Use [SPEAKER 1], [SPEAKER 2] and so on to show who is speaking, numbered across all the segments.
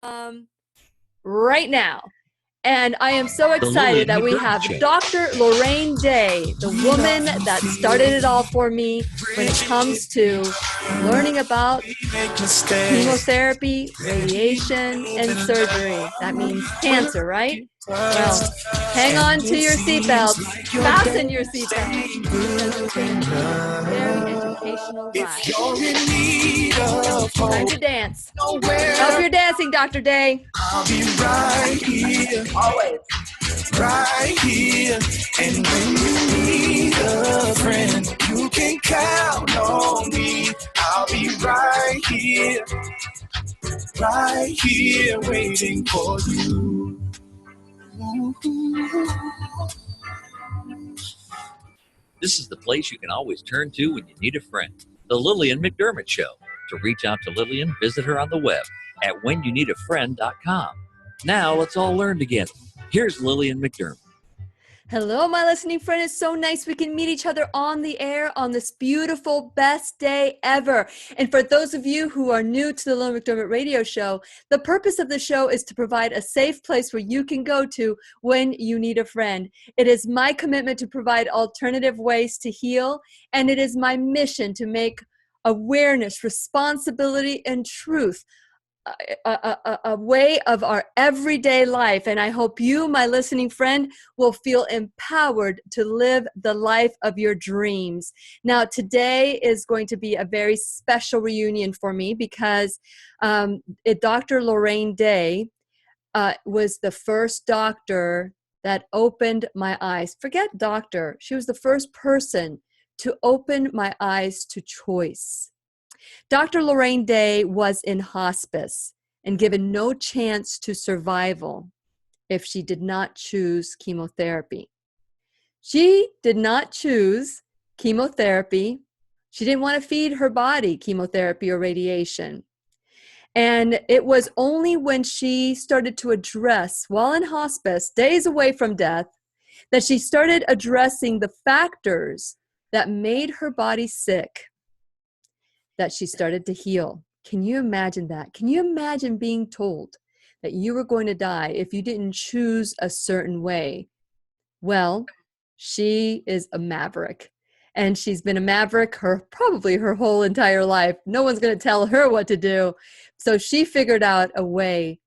[SPEAKER 1] um, right now. And I am so
[SPEAKER 2] The
[SPEAKER 1] excited
[SPEAKER 2] Lillian
[SPEAKER 1] that we
[SPEAKER 2] McDermott
[SPEAKER 1] have
[SPEAKER 2] Show.
[SPEAKER 1] Dr. Lorraine Day, the woman that started it all for me when it comes to learning about chemotherapy, radiation, and surgery. That means cancer, right? Well, hang on to your seatbelts, fasten your seatbelts, because it's going to be a very educational ride. Time to dance. Hope you're dancing, Dr. Day.
[SPEAKER 3] I'll be right here,
[SPEAKER 1] Always.
[SPEAKER 3] right here. And when you need a friend, you can count on me. I'll be right here, waiting for you.
[SPEAKER 2] This is the place you can always turn to when you need a friend. The Lillian McDermott Show. To reach out to Lillian, visit her on the web at whenyouneedafriend.com. Now let's all learn together. Here's Lillian McDermott.
[SPEAKER 1] Hello, my listening friend. It's so nice we can meet each other on the air on this beautiful, best day ever. And for those of you who are new to the Lillian McDermott radio show, the purpose of the show is to provide a safe place where you can go to when you need a friend. It is my commitment to provide alternative ways to heal, and it is my mission to make awareness, responsibility, and truth a way of our everyday life. And I hope you, my listening friend, will feel empowered to live the life of your dreams. Now, today is going to be a very special reunion for me because Dr. Lorraine Day was the first doctor that opened my eyes. Forget doctor. She was the first person to open my eyes to choice. Dr. Lorraine Day was in hospice and given no chance to survival if she did not choose chemotherapy. She did not choose chemotherapy. She didn't want to feed her body chemotherapy or radiation. And it was only when she started to address, while in hospice, days away from death, that she started addressing the factors that made her body sick, that she started to heal. Can you imagine that? Can you imagine being told that you were going to die if you didn't choose a certain way? Well, she is a maverick. And she's been a maverick probably her whole entire life. No one's going to tell her what to do. So she figured out a way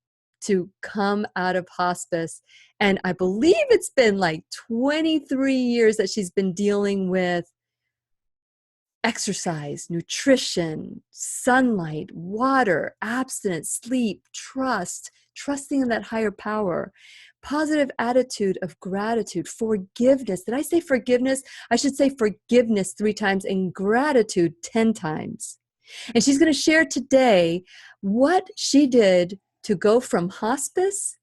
[SPEAKER 1] to come out of hospice. And I believe it's been like 23 years that she's been dealing with exercise, nutrition, sunlight, water, abstinence, sleep, trusting in that higher power, positive attitude of gratitude, forgiveness. Did I say forgiveness? I should say forgiveness 3 times and gratitude 10 times. And she's going to share today what she did to go from hospice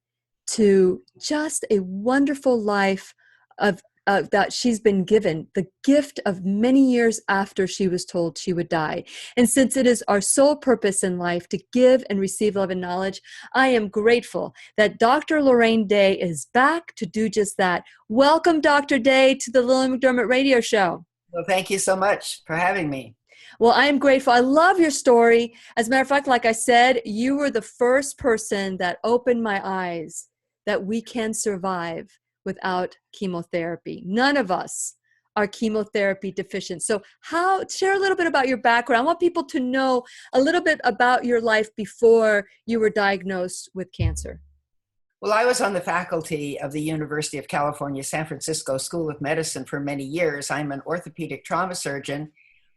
[SPEAKER 1] to just a wonderful life of that she's been given, the gift of many years after she was told she would die. And since it is our sole purpose in life to give and receive love and knowledge, I am grateful that Dr. Lorraine Day is back to do just that. Welcome, Dr. Day, to the Lillian McDermott radio show.
[SPEAKER 4] Well, thank you so much for having me.
[SPEAKER 1] Well, I am grateful. I love your story. As a matter of fact, like I said, you were the first person that opened my eyes that we can survive without chemotherapy. None of us are chemotherapy deficient. So share a little bit about your background. I want people to know a little bit about your life before you were diagnosed with cancer.
[SPEAKER 4] Well, I was on the faculty of the University of California, San Francisco School of Medicine for many years. I'm an orthopedic trauma surgeon.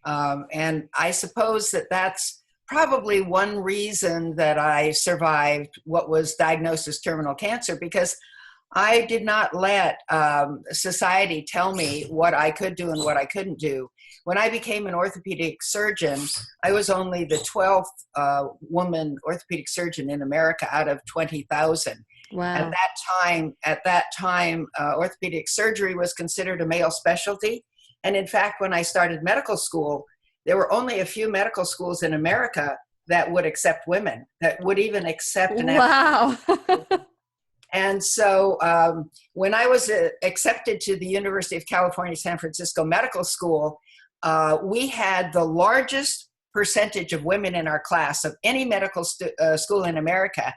[SPEAKER 4] And I suppose that that's probably one reason that I survived what was diagnosed as terminal cancer, because I did not let society tell me what I could do and what I couldn't do. When I became an orthopedic surgeon, I was only the 12th woman orthopedic surgeon in America out of 20,000.
[SPEAKER 1] Wow.
[SPEAKER 4] At that time, orthopedic surgery was considered a male specialty. And in fact, when I started medical school, there were only a few medical schools in America that would accept women, that would even accept an
[SPEAKER 1] Wow.
[SPEAKER 4] And so when I was accepted to the University of California, San Francisco Medical School, we had the largest percentage of women in our class of any medical school in America.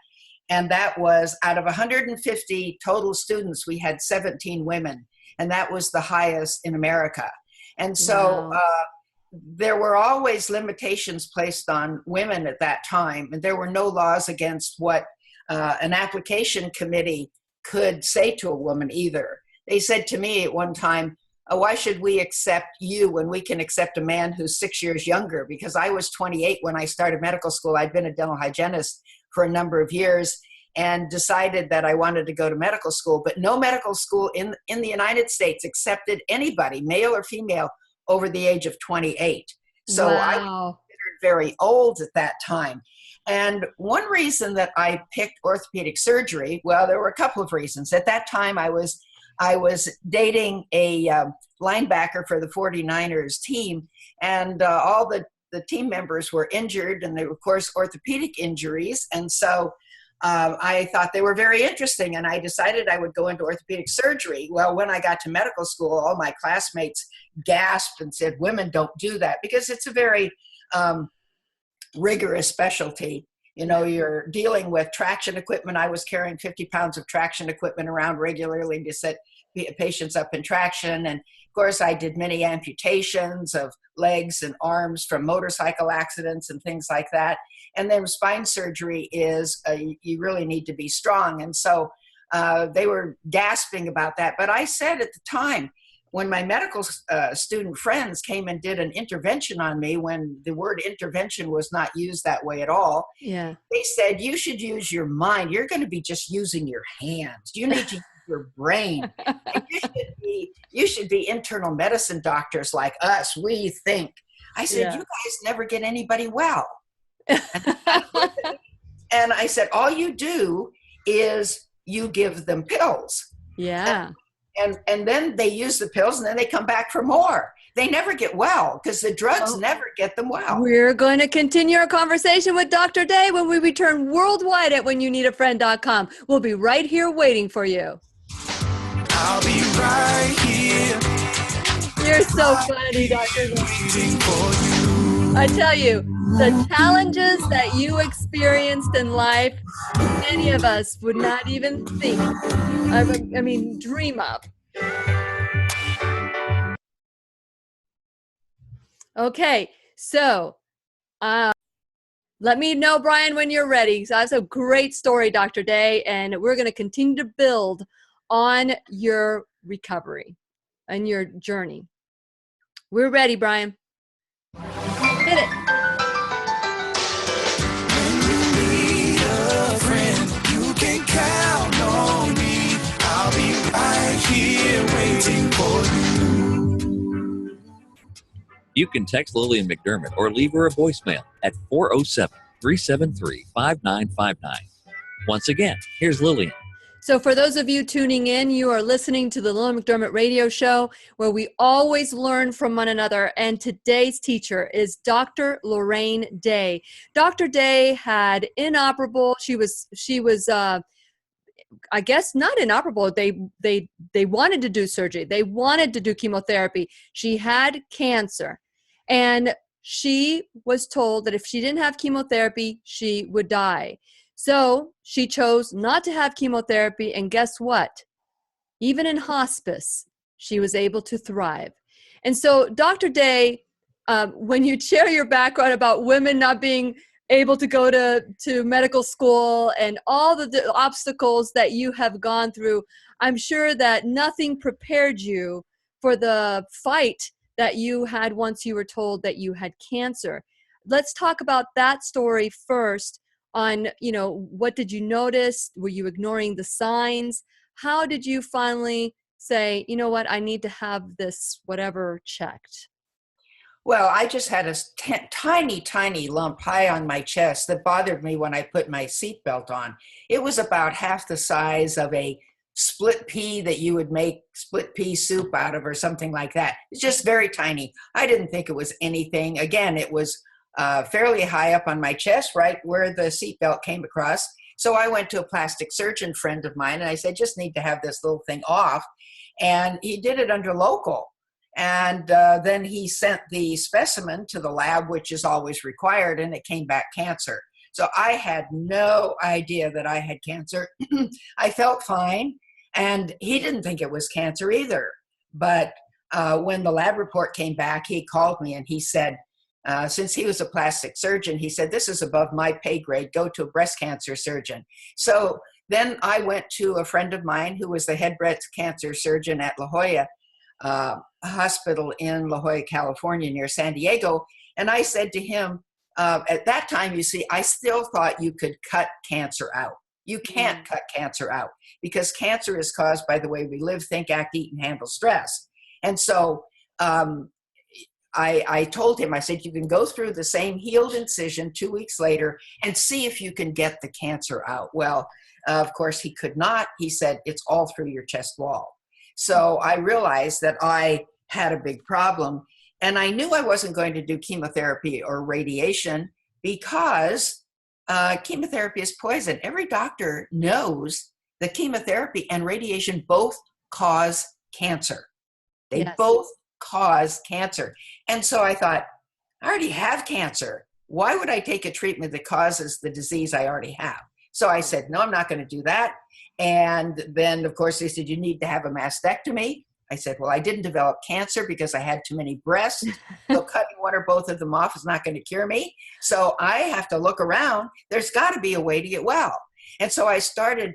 [SPEAKER 4] And that was out of 150 total students, we had 17 women. And that was the highest in America. And so there were always limitations placed on women at that time. And there were no laws against what an application committee could say to a woman either. They said to me at one time, why should we accept you when we can accept a man who's 6 years younger? Because I was 28 when I started medical school. I'd been a dental hygienist for a number of years and decided that I wanted to go to medical school. But no medical school in the United States accepted anybody, male or female, over the age of 28. So I was considered very old at that time. And one reason that I picked orthopedic surgery, well, there were a couple of reasons. At that time, I was dating a linebacker for the 49ers team, and all the team members were injured, and they were, of course, orthopedic injuries. And so I thought they were very interesting, and I decided I would go into orthopedic surgery. Well, when I got to medical school, all my classmates gasped and said, women don't do that, because it's a very rigorous specialty. You know, you're dealing with traction equipment. I was carrying 50 pounds of traction equipment around regularly to set patients up in traction. And of course, I did many amputations of legs and arms from motorcycle accidents and things like that. And then spine surgery is, you really need to be strong. And so they were gasping about that. But I said at the time, when my medical student friends came and did an intervention on me, when the word intervention was not used that way at all, they said, you should use your mind. You're going to be just using your hands. You need to use your brain. And you should be internal medicine doctors like us. We think. I said, you guys never get anybody well. And I said, all you do is you give them pills. And then they use the pills, and then they come back for more. They never get well because the drugs never get them well.
[SPEAKER 1] We're going to continue our conversation with Dr. Day when we return worldwide at whenyouneedafriend.com. We'll be right here waiting for you.
[SPEAKER 3] I'll be right here.
[SPEAKER 1] You're so funny, Dr. Day. I tell you, the challenges that you experienced in life, many of us would not even think, dream of. Okay, so let me know, Brian, when you're ready. So that's a great story, Dr. Day, and we're going to continue to build on your recovery and your journey. We're ready, Brian. Hit it.
[SPEAKER 3] When you need a friend, you can count on me. I'll be right here waiting for you.
[SPEAKER 2] You can text Lillian McDermott or leave her a voicemail at 407-373-5959. Once again, here's Lillian.
[SPEAKER 1] So for those of you tuning in, you are listening to the Lillian McDermott radio show, where we always learn from one another. And today's teacher is Dr. Lorraine Day. Dr. Day had inoperable. She was I guess not inoperable. They wanted to do surgery. They wanted to do chemotherapy. She had cancer, and she was told that if she didn't have chemotherapy, she would die. So she chose not to have chemotherapy, and guess what? Even in hospice, she was able to thrive. And so, Dr. Day, when you share your background about women not being able to go to medical school and all the obstacles that you have gone through, I'm sure that nothing prepared you for the fight that you had once you were told that you had cancer. Let's talk about that story first. On, what did you notice? Were you ignoring the signs? How did you finally say, you know what, I need to have this whatever checked?
[SPEAKER 4] Well, I just had a tiny lump high on my chest that bothered me when I put my seatbelt on. It was about half the size of a split pea that you would make split pea soup out of or something like that. It's just very tiny. I didn't think it was anything. Again, it was fairly high up on my chest, right where the seatbelt came across. So I went to a plastic surgeon friend of mine, and I said, just need to have this little thing off. And he did it under local. And then he sent the specimen to the lab, which is always required, and it came back cancer. So I had no idea that I had cancer. I felt fine, and he didn't think it was cancer either. But when the lab report came back, he called me and he said, since he was a plastic surgeon, he said, this is above my pay grade, go to a breast cancer surgeon. So then I went to a friend of mine who was the head breast cancer surgeon at La Jolla Hospital in La Jolla, California, near San Diego. And I said to him, at that time, you see, I still thought you could cut cancer out. You can't cut cancer out because cancer is caused by the way we live, think, act, eat, and handle stress. And so I told him, I said, you can go through the same healed incision 2 weeks later and see if you can get the cancer out. Well, of course, he could not. He said, it's all through your chest wall. So I realized that I had a big problem. And I knew I wasn't going to do chemotherapy or radiation because chemotherapy is poison. Every doctor knows that chemotherapy and radiation both cause cancer. They both cause cancer. And so I thought, I already have cancer. Why would I take a treatment that causes the disease I already have? So I said, no, I'm not going to do that. And then, of course, they said, you need to have a mastectomy. I said, well, I didn't develop cancer because I had too many breasts. So cutting one or both of them off is not going to cure me. So I have to look around. There's got to be a way to get well. And so I started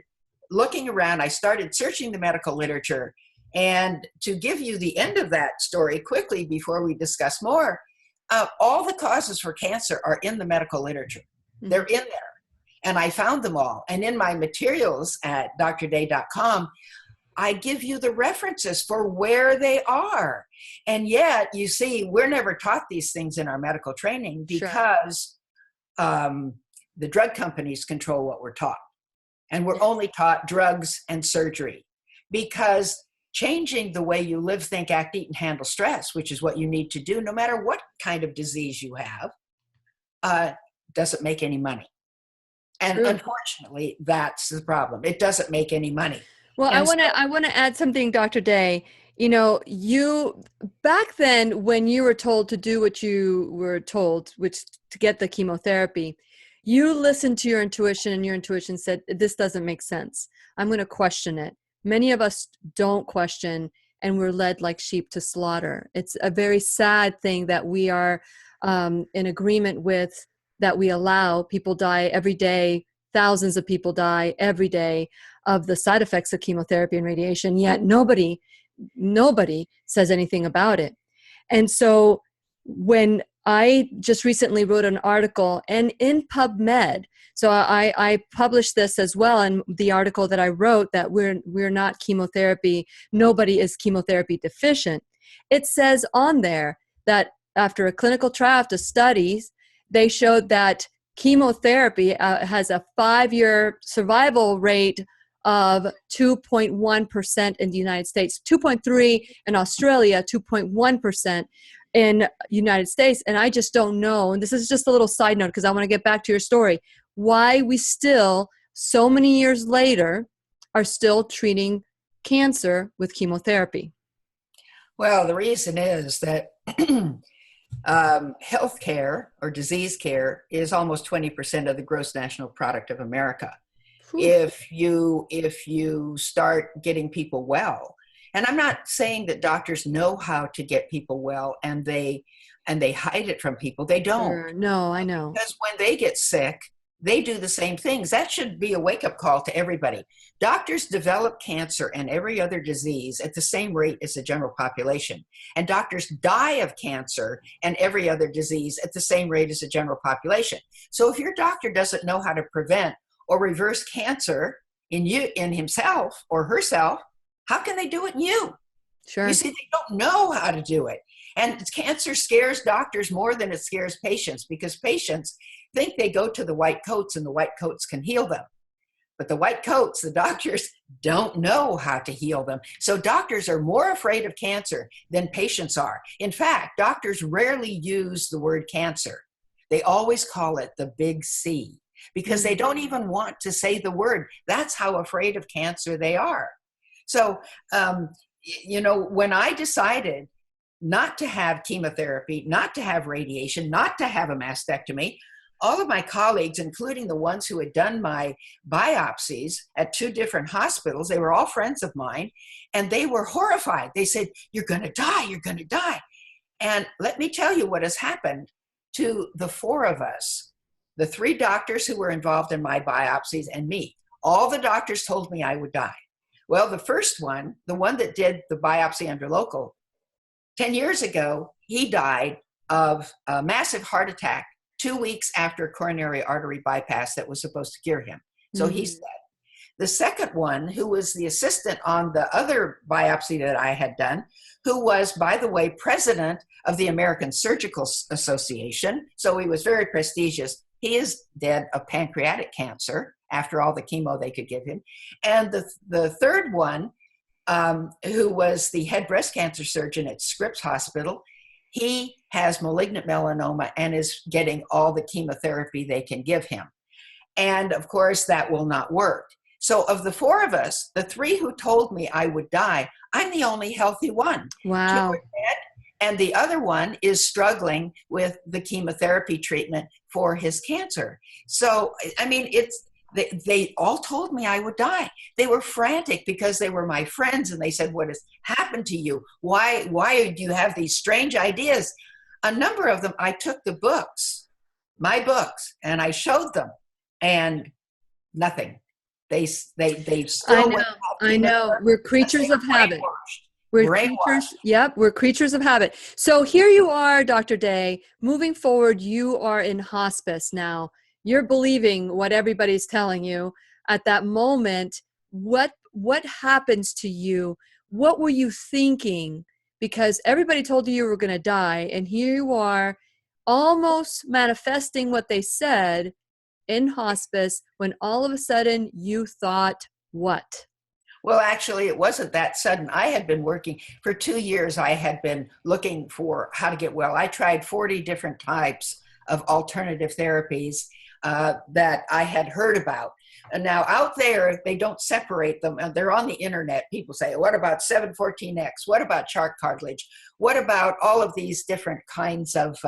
[SPEAKER 4] looking around. I started searching the medical literature. And to give you the end of that story quickly before we discuss more, all the causes for cancer are in the medical literature. They're in there. And I found them all. And in my materials at drday.com, I give you the references for where they are. And yet, you see, we're never taught these things in our medical training because the drug companies control what we're taught. And we're only taught drugs and surgery because changing the way you live, think, act, eat, and handle stress, which is what you need to do no matter what kind of disease you have, doesn't make any money. And unfortunately, that's the problem. It doesn't make any money.
[SPEAKER 1] Well, I want to add something, Dr. Day. You know, you back then when you were told to do what you were told, which to get the chemotherapy, you listened to your intuition and your intuition said, this doesn't make sense. I'm going to question it. Many of us don't question and we're led like sheep to slaughter. It's a very sad thing that we are in agreement with, that we allow people die every day. Thousands of people die every day of the side effects of chemotherapy and radiation, yet nobody says anything about it. And so when I just recently wrote an article and in PubMed, so I published this as well in the article that I wrote that we're not chemotherapy, nobody is chemotherapy deficient. It says on there that after a clinical trial of studies, they showed that chemotherapy has a 5-year survival rate of 2.1% in the United States, 2.3% in Australia, 2.1% in United States. And I just don't know, and this is just a little side note because I want to get back to your story, why we still, so many years later, are still treating cancer with chemotherapy.
[SPEAKER 4] Well, the reason is that health care or disease care is almost 20% of the gross national product of America. If you start getting people well, and I'm not saying that doctors know how to get people well and they hide it from people. They don't.
[SPEAKER 1] Sure. No, I know.
[SPEAKER 4] Because when they get sick, they do the same things. That should be a wake-up call to everybody. Doctors develop cancer and every other disease at the same rate as the general population. And doctors die of cancer and every other disease at the same rate as the general population. So if your doctor doesn't know how to prevent or reverse cancer in himself or herself, how can they do it in you?
[SPEAKER 1] Sure.
[SPEAKER 4] You see, they don't know how to do it. And cancer scares doctors more than it scares patients because patients think they go to the white coats and the white coats can heal them. But the white coats, the doctors don't know how to heal them. So doctors are more afraid of cancer than patients are. In fact, doctors rarely use the word cancer. They always call it the big C because they don't even want to say the word. That's how afraid of cancer they are. So, when I decided not to have chemotherapy, not to have radiation, not to have a mastectomy, all of my colleagues, including the ones who had done my biopsies at 2 different hospitals, they were all friends of mine, and they were horrified. They said, "You're going to die, you're going to die." And let me tell you what has happened to the 4 of us, the 3 doctors who were involved in my biopsies and me. All the doctors told me I would die. Well, the first one, the one that did the biopsy under local, 10 years ago, he died of a massive heart attack 2 weeks after a coronary artery bypass that was supposed to cure him. So he's dead. The second one, who was the assistant on the other biopsy that I had done, who was, by the way, president of the American Surgical Association, so he was very prestigious. He is dead of pancreatic cancer after all the chemo they could give him. And the third one, who was the head breast cancer surgeon at Scripps Hospital, he has malignant melanoma and is getting all the chemotherapy they can give him. And of course, that will not work. So of the 4 of us, the 3 who told me I would die, I'm the only healthy one.
[SPEAKER 1] Wow.
[SPEAKER 4] 2 are dead, and the other one is struggling with the chemotherapy treatment for his cancer. So, I mean, they all told me I would die. They were frantic because they were my friends, and they said, "What has happened to you? Why do you have these strange ideas?" A number of them, I took the books, my books, and I showed them, and nothing. They still.
[SPEAKER 1] I know. We're creatures of habit. We're creatures. Yep. We're creatures of habit. So here you are, Dr. Day. Moving forward, you are in hospice now. You're believing what everybody's telling you at that moment. What happens to you? What were you thinking? Because everybody told you were going to die, and here you are, almost manifesting what they said in hospice, when all of a sudden you thought what?
[SPEAKER 4] Well, actually, it wasn't that sudden. I had been working for 2 years. I had been looking for how to get well. I tried 40 different types of alternative therapies that I had heard about. And now out there, they don't separate them. They're on the internet. People say, what about 714X? What about shark cartilage? What about all of these different kinds of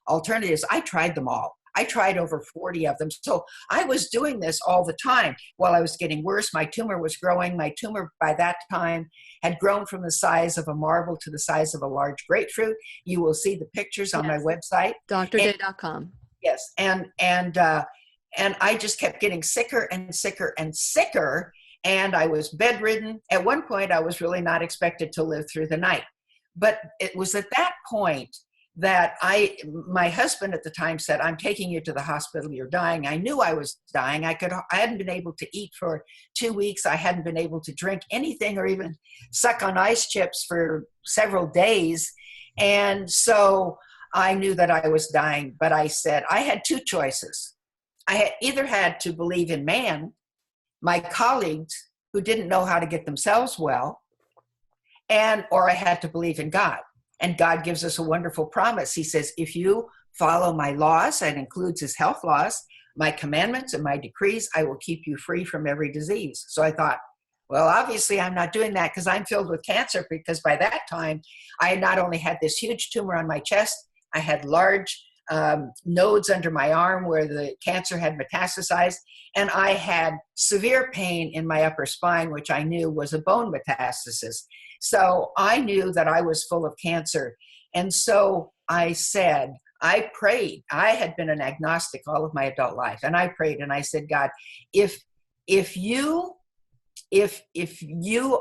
[SPEAKER 4] alternatives? I tried them all. I tried over 40 of them. So I was doing this all the time while I was getting worse. My tumor was growing. My tumor by that time had grown from the size of a marble to the size of a large grapefruit. You will see the pictures on my website.
[SPEAKER 1] drday.com.
[SPEAKER 4] Yes. And I just kept getting sicker and sicker and sicker. And I was bedridden. At one point, I was really not expected to live through the night. But it was at that point that my husband at the time said, "I'm taking you to the hospital, you're dying." I knew I was dying. I hadn't been able to eat for 2 weeks. I hadn't been able to drink anything or even suck on ice chips for several days. And so I knew that I was dying, but I said, I had 2 choices. I had either had to believe in man, my colleagues who didn't know how to get themselves well, or I had to believe in God. And God gives us a wonderful promise. He says, if you follow my laws, that includes his health laws, my commandments and my decrees, I will keep you free from every disease. So I thought, well, obviously I'm not doing that because I'm filled with cancer, because by that time I had not only had this huge tumor on my chest, I had large nodes under my arm where the cancer had metastasized, and I had severe pain in my upper spine, which I knew was a bone metastasis. So I knew that I was full of cancer. And so I said, I prayed. I had been an agnostic all of my adult life. And I prayed and I said, God, if you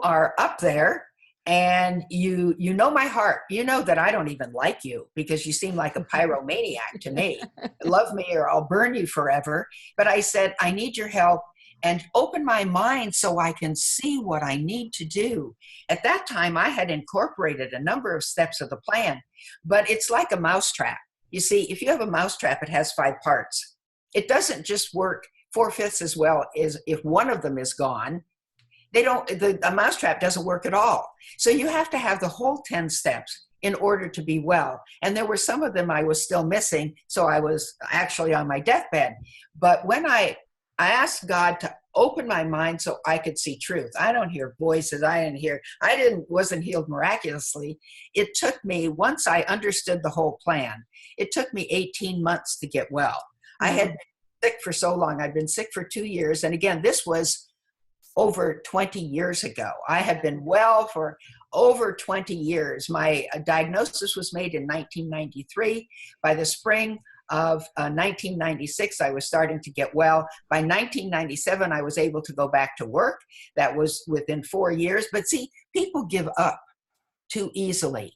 [SPEAKER 4] are up there and you know my heart, you know that I don't even like you because you seem like a pyromaniac to me. Love me or I'll burn you forever. But I said, I need your help. And open my mind so I can see what I need to do. At that time, I had incorporated a number of steps of the plan, but it's like a mousetrap. You see, if you have a mousetrap, it has 5 parts. It doesn't just work 4/5 as well as if one of them is gone. The mousetrap doesn't work at all. So you have to have the whole 10 steps in order to be well. And there were some of them I was still missing, so I was actually on my deathbed. But when I asked God to open my mind so I could see truth. I don't hear voices. Wasn't healed miraculously. It took me, once I understood the whole plan, it took me 18 months to get well. I had been sick for so long. I'd been sick for 2 years. And again, this was over 20 years ago. I had been well for over 20 years. My diagnosis was made in 1993. By the spring of 1996, I was starting to get well. By 1997, I was able to go back to work. That was within 4 years. But see, people give up too easily.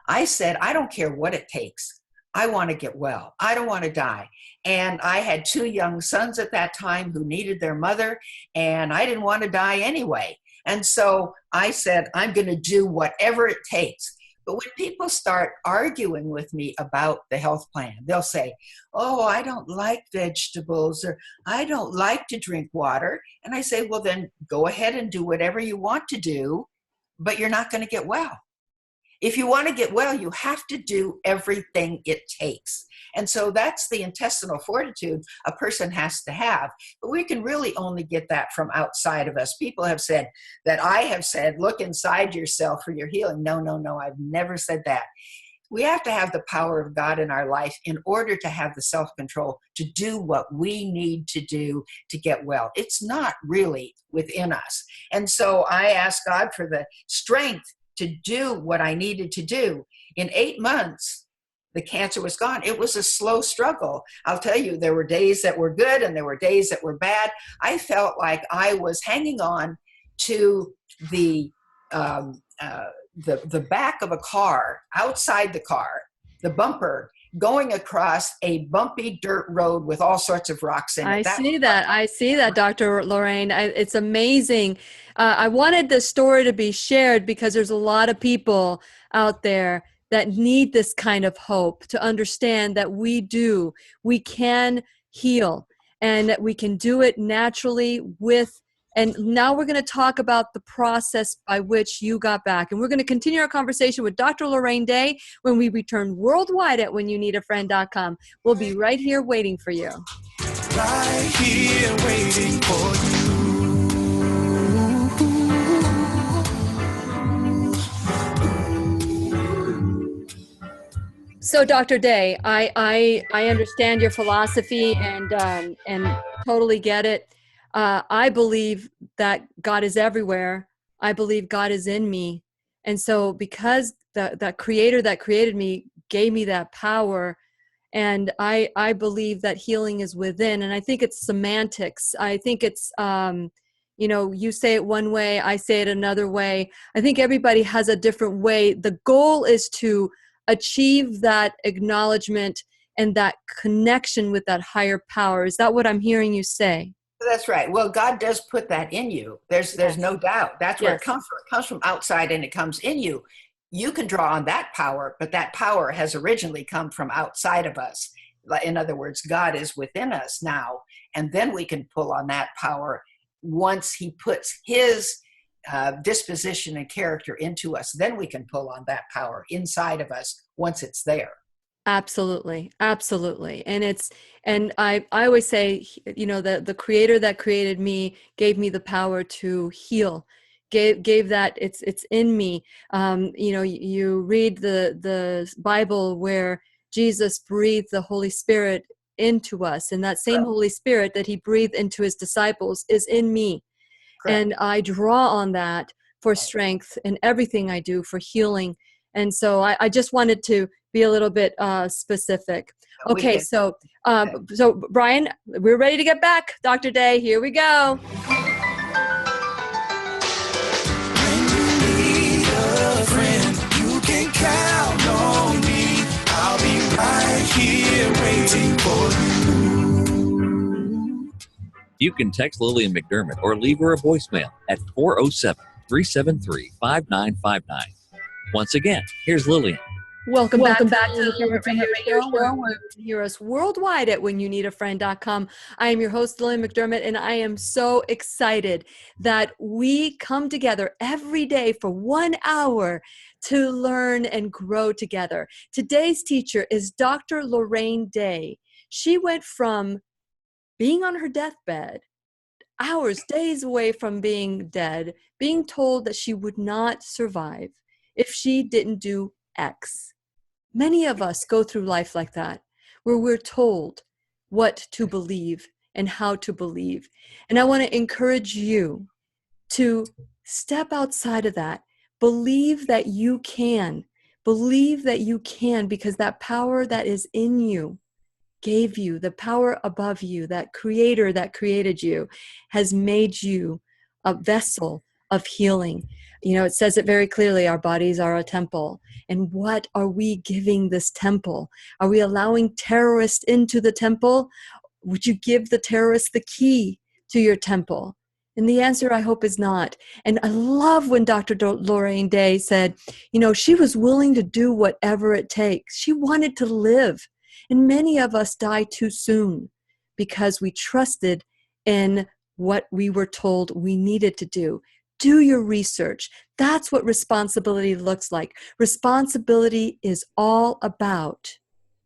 [SPEAKER 4] I said, I don't care what it takes. I want to get well. I don't want to die. And I had 2 young sons at that time who needed their mother, and I didn't want to die anyway. And so I said, I'm going to do whatever it takes. But when people start arguing with me about the health plan, they'll say, oh, I don't like vegetables, or I don't like to drink water. And I say, well, then go ahead and do whatever you want to do, but you're not going to get well. If you want to get well, you have to do everything it takes. And so that's the intestinal fortitude a person has to have. But we can really only get that from outside of us. People have said that I have said, look inside yourself for your healing. No, I've never said that. We have to have the power of God in our life in order to have the self-control to do what we need to do to get well. It's not really within us. And so I asked God for the strength to do what I needed to do. In 8 months, the cancer was gone. It was a slow struggle. I'll tell you, there were days that were good and there were days that were bad. I felt like I was hanging on to the back of a car, outside the car, the bumper, going across a bumpy dirt road with all sorts of rocks in it.
[SPEAKER 1] I see that, Dr. Lorraine. It's amazing. I wanted this story to be shared because there's a lot of people out there that need this kind of hope to understand that we can heal, and that we can do it naturally and now we're going to talk about the process by which you got back. And we're going to continue our conversation with Dr. Lorraine Day when we return worldwide at whenyouneedafriend.com. We'll be right here waiting for you.
[SPEAKER 3] Right here waiting for you.
[SPEAKER 1] So, Dr. Day, I understand your philosophy and totally get it. I believe that God is everywhere. I believe God is in me. And so because the creator that created me gave me that power, and I believe that healing is within, and I think it's semantics. I think it's, you say it one way, I say it another way. I think everybody has a different way. The goal is to achieve that acknowledgement and that connection with that higher power. Is that what I'm hearing you say?
[SPEAKER 4] That's right. Well, God does put that in you. There's no doubt. That's where it comes from. It comes from outside and it comes in you. You can draw on that power, but that power has originally come from outside of us. In other words, God is within us now, and then we can pull on that power once he puts his disposition and character into us. Then we can pull on that power inside of us once it's there.
[SPEAKER 1] Absolutely. And I always say, the creator that created me gave me the power to heal, gave that it's in me. You read the Bible where Jesus breathed the Holy Spirit into us, and that same Holy Spirit that he breathed into his disciples is in me. Correct. And I draw on that for strength in everything I do, for healing. And so I just wanted to be a little bit specific. Okay, so Brian, we're ready to get back. Dr. Day, here we go.
[SPEAKER 3] When you need a friend, you can count on me. I'll be right here waiting for you.
[SPEAKER 2] You can text Lillian McDermott or leave her a voicemail at 407-373-5959. Once again, here's Lillian.
[SPEAKER 1] Welcome back to the Radio Show, where you can hear us worldwide at whenyouneedafriend.com. I am your host, Lillian McDermott, and I am so excited that we come together every day for 1 hour to learn and grow together. Today's teacher is Dr. Lorraine Day. She went from being on her deathbed, hours, days away from being dead, being told that she would not survive if she didn't do X. Many of us go through life like that, where we're told what to believe and how to believe. And I want to encourage you to step outside of that. Believe that you can. Believe that you can, because that power that is in you gave you, the power above you, that creator that created you, has made you a vessel of healing. You know, it says it very clearly, our bodies are a temple. And what are we giving this temple? Are we allowing terrorists into the temple? Would you give the terrorists the key to your temple? And the answer, I hope, is not. And I love when Dr. Lorraine Day said, you know, she was willing to do whatever it takes. She wanted to live. And many of us die too soon because we trusted in what we were told we needed to do. Do your research. That's what responsibility looks like. Responsibility is all about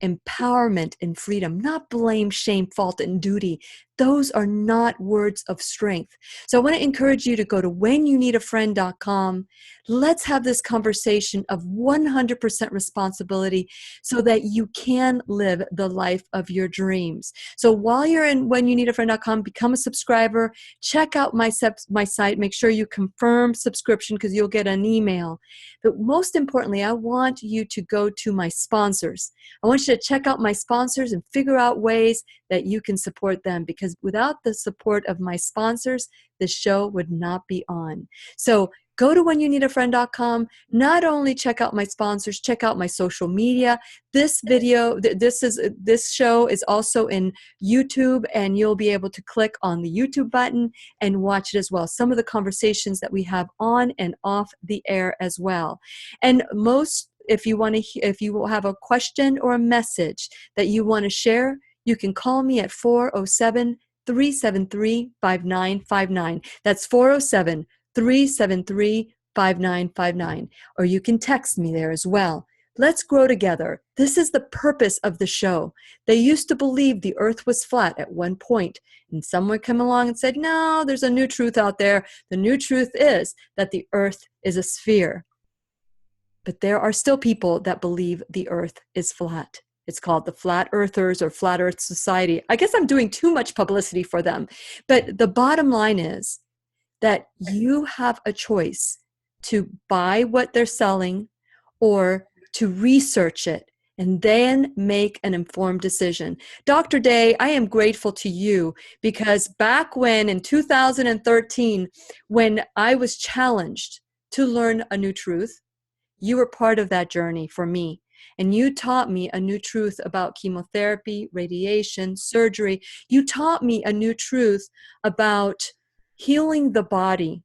[SPEAKER 1] empowerment and freedom, not blame, shame, fault, and duty. Those are not words of strength. So I want to encourage you to go to whenyouneedafriend.com. Let's have this conversation of 100% responsibility so that you can live the life of your dreams. So while you're in whenyouneedafriend.com, become a subscriber. Check out my site. Make sure you confirm subscription because you'll get an email. But most importantly, I want you to go to my sponsors. I want you to check out my sponsors and figure out ways that you can support them, because without the support of my sponsors, the show would not be on. So go to whenyouneedafriend.com. Not only check out my sponsors, check out my social media. This video, this show is also in YouTube, and you'll be able to click on the YouTube button and watch it as well. Some of the conversations that we have on and off the air as well. And if you have a question or a message that you want to share, you can call me at 407-373-5959. That's 407-373-5959. Or you can text me there as well. Let's grow together. This is the purpose of the show. They used to believe the earth was flat at one point, and someone came along and said, no, there's a new truth out there. The new truth is that the earth is a sphere. But there are still people that believe the earth is flat. It's called the Flat Earthers or Flat Earth Society. I guess I'm doing too much publicity for them. But the bottom line is that you have a choice to buy what they're selling or to research it and then make an informed decision. Dr. Day, I am grateful to you because back when in 2013, when I was challenged to learn a new truth, you were part of that journey for me. And you taught me a new truth about chemotherapy, radiation, surgery. You taught me a new truth about healing the body,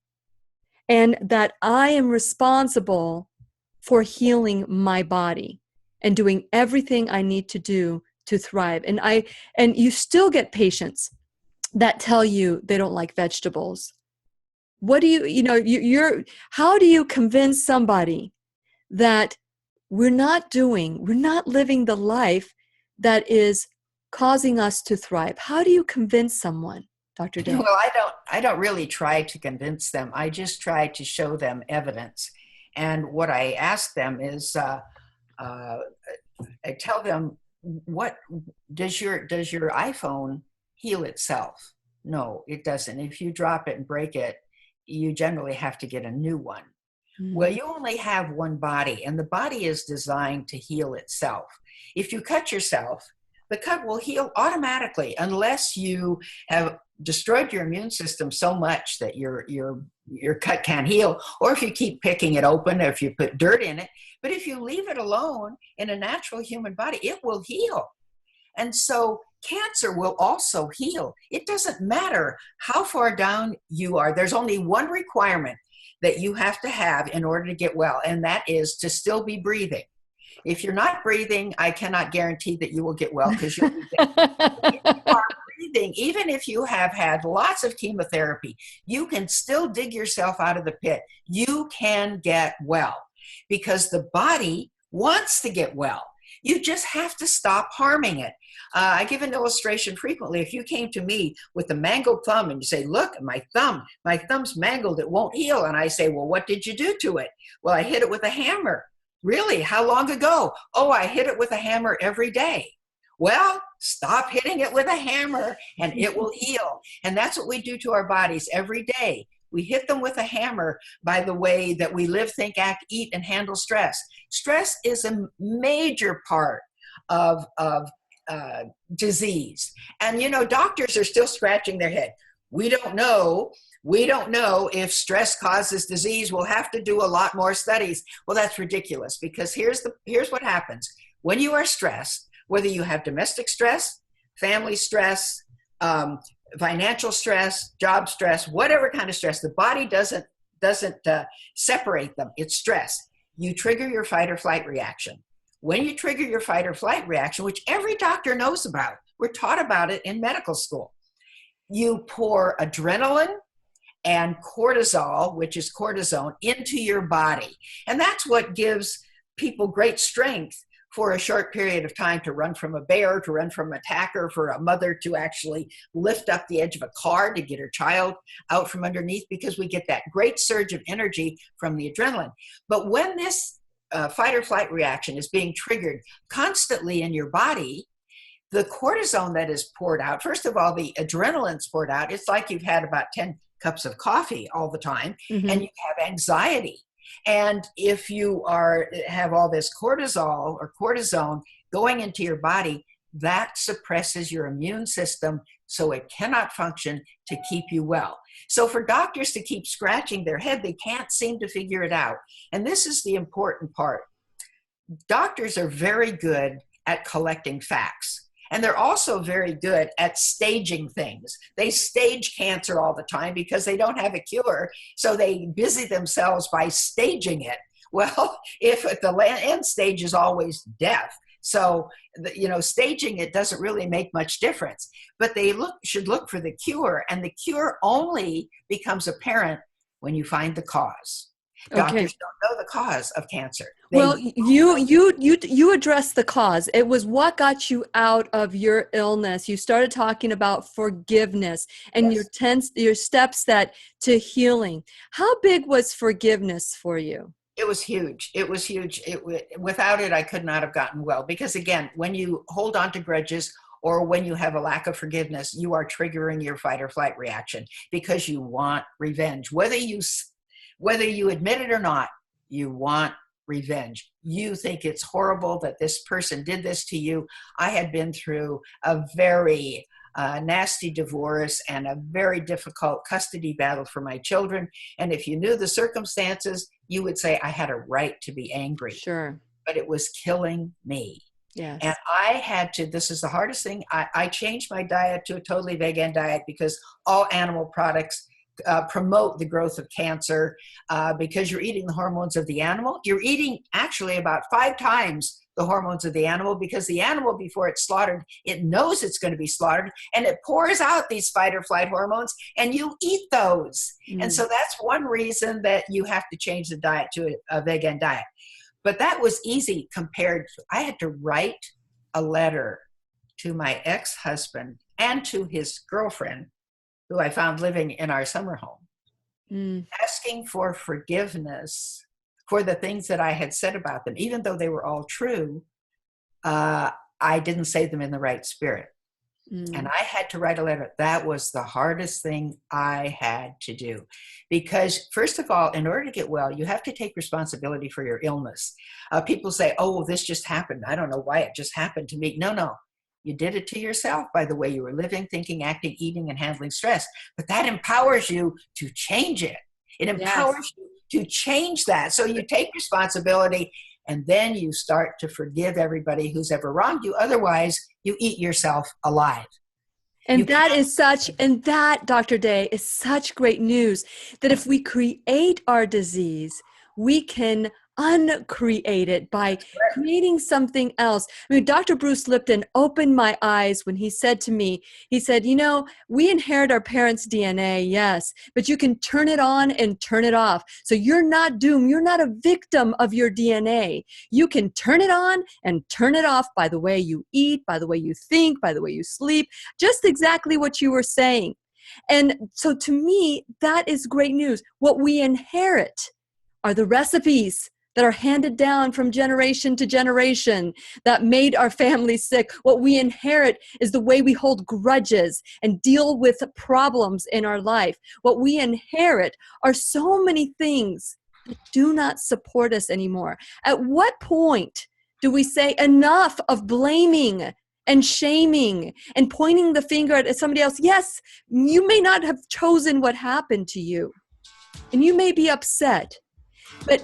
[SPEAKER 1] and that I am responsible for healing my body and doing everything I need to do to thrive. And you still get patients that tell you they don't like vegetables. What do how do you convince somebody that we're not living the life that is causing us to thrive? How do you convince someone, Dr. Day?
[SPEAKER 4] Well, I don't really try to convince them. I just try to show them evidence. And what I ask them is, I tell them, what does your iPhone heal itself? No, it doesn't. If you drop it and break it, you generally have to get a new one. Well, you only have one body, and the body is designed to heal itself. If you cut yourself, the cut will heal automatically unless you have destroyed your immune system so much that your cut can't heal, or if you keep picking it open, or if you put dirt in it. But if you leave it alone in a natural human body, it will heal. And so cancer will also heal. It doesn't matter how far down you are. There's only one requirement that you have to have in order to get well, and that is to still be breathing. If you're not breathing, I cannot guarantee that you will get well, because you'll be dead. If you are breathing, even if you have had lots of chemotherapy, you can still dig yourself out of the pit. You can get well because the body wants to get well. You just have to stop harming it. I give an illustration frequently. If you came to me with a mangled thumb and you say, look, my thumb's mangled, it won't heal. And I say, well, what did you do to it? Well, I hit it with a hammer. Really? How long ago? Oh, I hit it with a hammer every day. Well, stop hitting it with a hammer and it will heal. And that's what we do to our bodies every day. We hit them with a hammer by the way that we live, think, act, eat, and handle stress. Stress is a major part of disease. And, doctors are still scratching their head. We don't know if stress causes disease. We'll have to do a lot more studies. Well, that's ridiculous, because here's what happens. When you are stressed, whether you have domestic stress, family stress, financial stress, job stress, whatever kind of stress, the body doesn't separate them. It's stress. You trigger your fight or flight reaction. When you trigger your fight or flight reaction, which every doctor knows about, we're taught about it in medical school, you pour adrenaline and cortisol, which is cortisone, into your body. And that's what gives people great strength for a short period of time to run from a bear, to run from an attacker, for a mother to actually lift up the edge of a car to get her child out from underneath, because we get that great surge of energy from the adrenaline. But when this fight or flight reaction is being triggered constantly in your body, the cortisone that is poured out, first of all, the adrenaline's poured out. It's like you've had about 10 cups of coffee all the time, and you have anxiety. And if you have all this cortisol or cortisone going into your body, that suppresses your immune system, so it cannot function to keep you well. So for doctors to keep scratching their head, they can't seem to figure it out. And this is the important part. Doctors are very good at collecting facts. And they're also very good at staging things. They stage cancer all the time because they don't have a cure. So they busy themselves by staging it. Well, if the end stage is always death. So, staging it doesn't really make much difference. But they should look for the cure. And the cure only becomes apparent when you find the cause. Doctors don't know the cause of cancer. You addressed the cause. It was what got you out of your illness. You started talking about forgiveness and your steps to healing. How big was forgiveness for you? It was huge. It was huge. Without it, I could not have gotten well. Because again, when you hold on to grudges, or when you have a lack of forgiveness, you are triggering your fight or flight reaction because you want revenge. Whether you admit it or not, you want revenge. You think it's horrible that this person did this to you. I had been through a very nasty divorce and a very difficult custody battle for my children. And if you knew the circumstances, you would say I had a right to be angry.
[SPEAKER 1] Sure.
[SPEAKER 4] But it was killing me.
[SPEAKER 1] Yes.
[SPEAKER 4] And I had to, this is the hardest thing, I changed my diet to a totally vegan diet because all animal products promote the growth of cancer because you're eating the hormones of the animal. You're eating actually about 5 times the hormones of the animal, because the animal, before it's slaughtered, it knows it's going to be slaughtered, and it pours out these fight or flight hormones, and you eat those. And so that's one reason that you have to change the diet to a vegan diet. But that was easy compared to, I had to write a letter to my ex-husband and to his girlfriend, who I found living in our summer home, asking for forgiveness for the things that I had said about them. Even though they were all true, I didn't say them in the right spirit. And I had to write a letter. That was the hardest thing I had to do. Because first of all, in order to get well, you have to take responsibility for your illness. People say, oh, well, this just happened. I don't know why it just happened to me. No. You did it to yourself by the way you were living, thinking, acting, eating, and handling stress. But that empowers you to change it. It empowers you to change that. So you take responsibility, and then you start to forgive everybody who's ever wronged you. Otherwise, you eat yourself alive.
[SPEAKER 1] And that, Dr. Day, is such great news, that if we create our disease, we can uncreate it by creating something else. I mean, Dr. Bruce Lipton opened my eyes when he said to me, he said, we inherit our parents' DNA, yes, but you can turn it on and turn it off. So you're not doomed. You're not a victim of your DNA. You can turn it on and turn it off by the way you eat, by the way you think, by the way you sleep, just exactly what you were saying. And so to me, that is great news. What we inherit are the recipes that are handed down from generation to generation that made our family sick. What we inherit is the way we hold grudges and deal with problems in our life. What we inherit are so many things that do not support us anymore. At what point do we say enough of blaming and shaming and pointing the finger at somebody else? Yes, you may not have chosen what happened to you, and you may be upset, but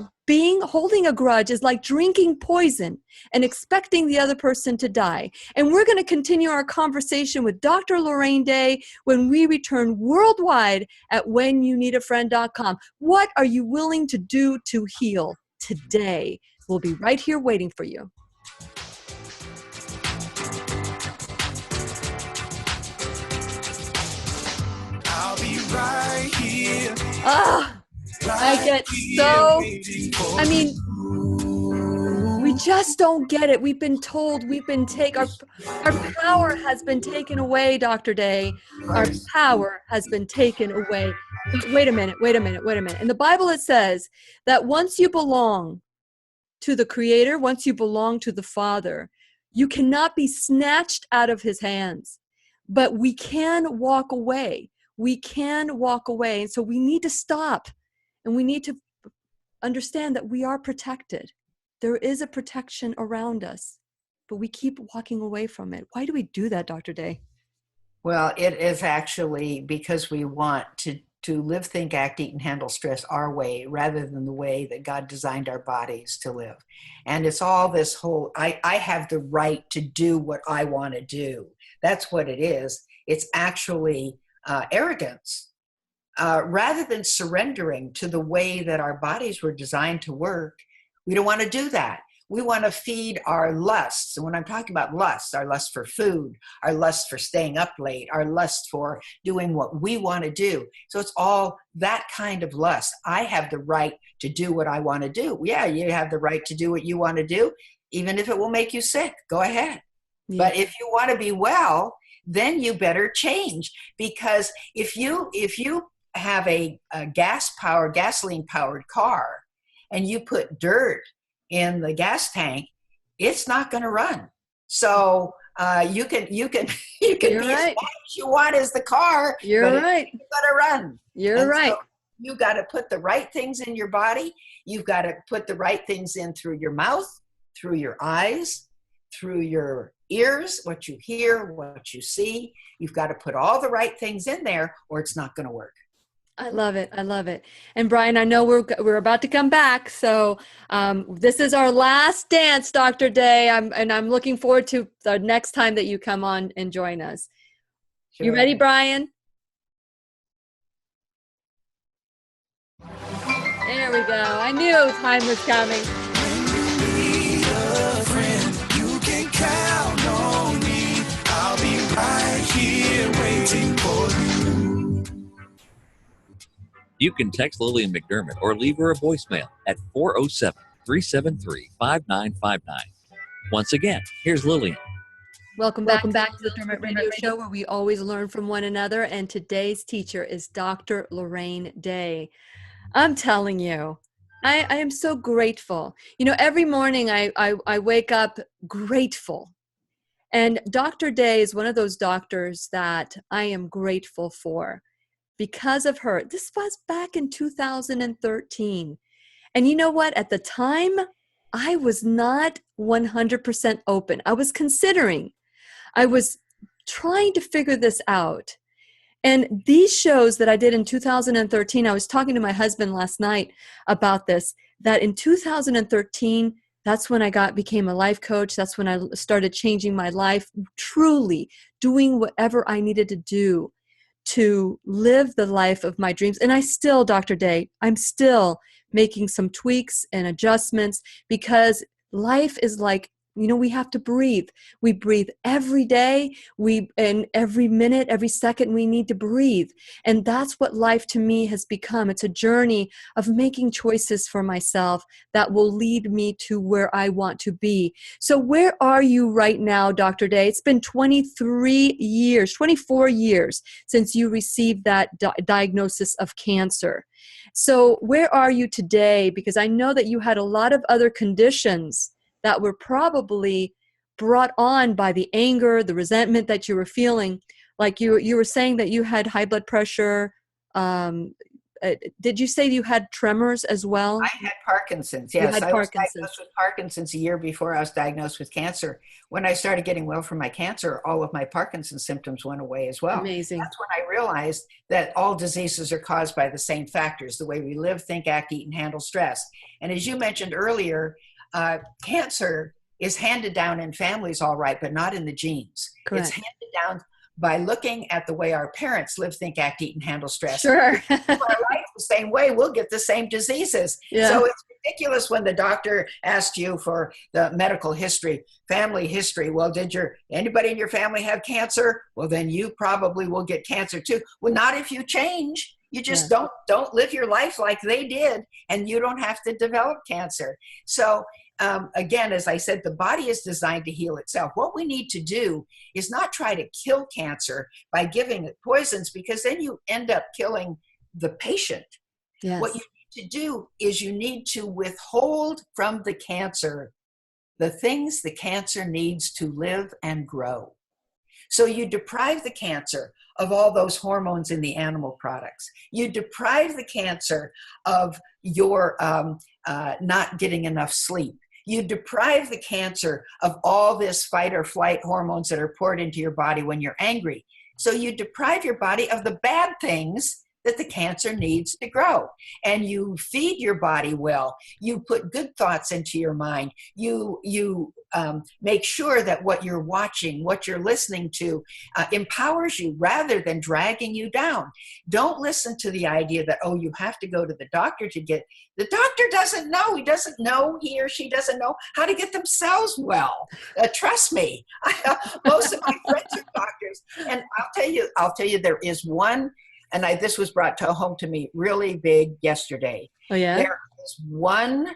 [SPEAKER 1] holding a grudge is like drinking poison and expecting the other person to die. And we're going to continue our conversation with Dr. Lorraine Day when we return worldwide at whenyouneedafriend.com. What are you willing to do to heal today? We'll be right here waiting for you.
[SPEAKER 3] I'll be right here.
[SPEAKER 1] I get so, we just don't get it. We've been told, our power has been taken away, Dr. Day. Our power has been taken away. But wait a minute. In the Bible, it says that once you belong to the Creator, once you belong to the Father, you cannot be snatched out of His hands. But we can walk away. And so we need to stop. And we need to understand that we are protected. There is a protection around us, but we keep walking away from it. Why do we do that, Dr. Day?
[SPEAKER 4] Well, it is actually because we want to live, think, act, eat, and handle stress our way rather than the way that God designed our bodies to live. And it's all this whole, I have the right to do what I want to do. That's what it is. It's actually arrogance. Rather than surrendering to the way that our bodies were designed to work, we don't want to do that. We want to feed our lusts. And when I'm talking about lusts, our lust for food, our lust for staying up late, our lust for doing what we want to do. So it's all that kind of lust. I have the right to do what I want to do. Yeah, you have the right to do what you want to do, even if it will make you sick. Go ahead. Yeah. But if you want to be well, then you better change. Because if you have a gasoline-powered car, and you put dirt in the gas tank, it's not going to run. So you can be right. As bad as you want as the car.
[SPEAKER 1] You're right.
[SPEAKER 4] It's going to run.
[SPEAKER 1] You're right. So
[SPEAKER 4] you got to put the right things in your body. You've got to put the right things in through your mouth, through your eyes, through your ears, what you hear, what you see. You've got to put all the right things in there, or it's not going to work.
[SPEAKER 1] I love it. And Brian, I know we're about to come back. So this is our last dance, Dr. Day. I'm looking forward to the next time that you come on and join us. Sure. You ready, Brian? There we go. I knew time was coming.
[SPEAKER 3] When you need a friend, you can count on me. I'll be right here waiting for you.
[SPEAKER 2] You can text Lillian McDermott or leave her a voicemail at 407-373-5959. Once again, here's Lillian.
[SPEAKER 1] Welcome back to the McDermott Radio Show, where we always learn from one another. And today's teacher is Dr. Lorraine Day. I'm telling you, I am so grateful. You know, every morning I wake up grateful. And Dr. Day is one of those doctors that I am grateful for. Because of her. This was back in 2013. And you know what? At the time, I was not 100% open. I was considering. I was trying to figure this out. And these shows that I did in 2013, I was talking to my husband last night about this, that in 2013, that's when I became a life coach. That's when I started changing my life, truly doing whatever I needed to do to live the life of my dreams. And I still, Dr. Day, I'm still making some tweaks and adjustments, because life is like we have to breathe. We breathe every day. And every minute, every second, we need to breathe. And that's what life to me has become. It's a journey of making choices for myself that will lead me to where I want to be. So where are you right now, Dr. Day? It's been 24 years since you received that diagnosis of cancer. So where are you today? Because I know that you had a lot of other conditions that were probably brought on by the anger, the resentment that you were feeling. Like you were saying that you had high blood pressure. Did you say you had tremors as well?
[SPEAKER 4] I had Parkinson's,
[SPEAKER 1] You
[SPEAKER 4] yes.
[SPEAKER 1] had
[SPEAKER 4] I was
[SPEAKER 1] Parkinson's.
[SPEAKER 4] diagnosed with Parkinson's a year before I was diagnosed with cancer. When I started getting well from my cancer, all of my Parkinson's symptoms went away as well.
[SPEAKER 1] Amazing.
[SPEAKER 4] That's when I realized that all diseases are caused by the same factors, the way we live, think, act, eat, and handle stress. And as you mentioned earlier, cancer is handed down in families, all right, but not in the genes.
[SPEAKER 1] Correct.
[SPEAKER 4] It's handed down by looking at the way our parents live, think, act, eat, and handle stress.
[SPEAKER 1] Sure.
[SPEAKER 4] If our life the same way, we'll get the same diseases.
[SPEAKER 1] Yeah.
[SPEAKER 4] So it's ridiculous when the doctor asked you for the medical history, family history. Well, did anybody in your family have cancer? Well, then you probably will get cancer too. Well, not if you change. You just don't live your life like they did, and you don't have to develop cancer. So again, as I said, the body is designed to heal itself. What we need to do is not try to kill cancer by giving it poisons, because then you end up killing the patient.
[SPEAKER 1] Yes.
[SPEAKER 4] What you need to do is you need to withhold from the cancer the things the cancer needs to live and grow. So you deprive the cancer of all those hormones in the animal products. You deprive the cancer of your not getting enough sleep. You deprive the cancer of all this fight or flight hormones that are poured into your body when you're angry. So you deprive your body of the bad things that the cancer needs to grow. And you feed your body well. You put good thoughts into your mind. You make sure that what you're watching, what you're listening to, empowers you rather than dragging you down. Don't listen to the idea that, oh, you have to go to the doctor to get. The doctor doesn't know. He or she doesn't know how to get themselves well. Trust me. Most of my friends are doctors. And I'll tell you, there is one. And this was brought home to me really big yesterday.
[SPEAKER 1] Oh, yeah?
[SPEAKER 4] There is one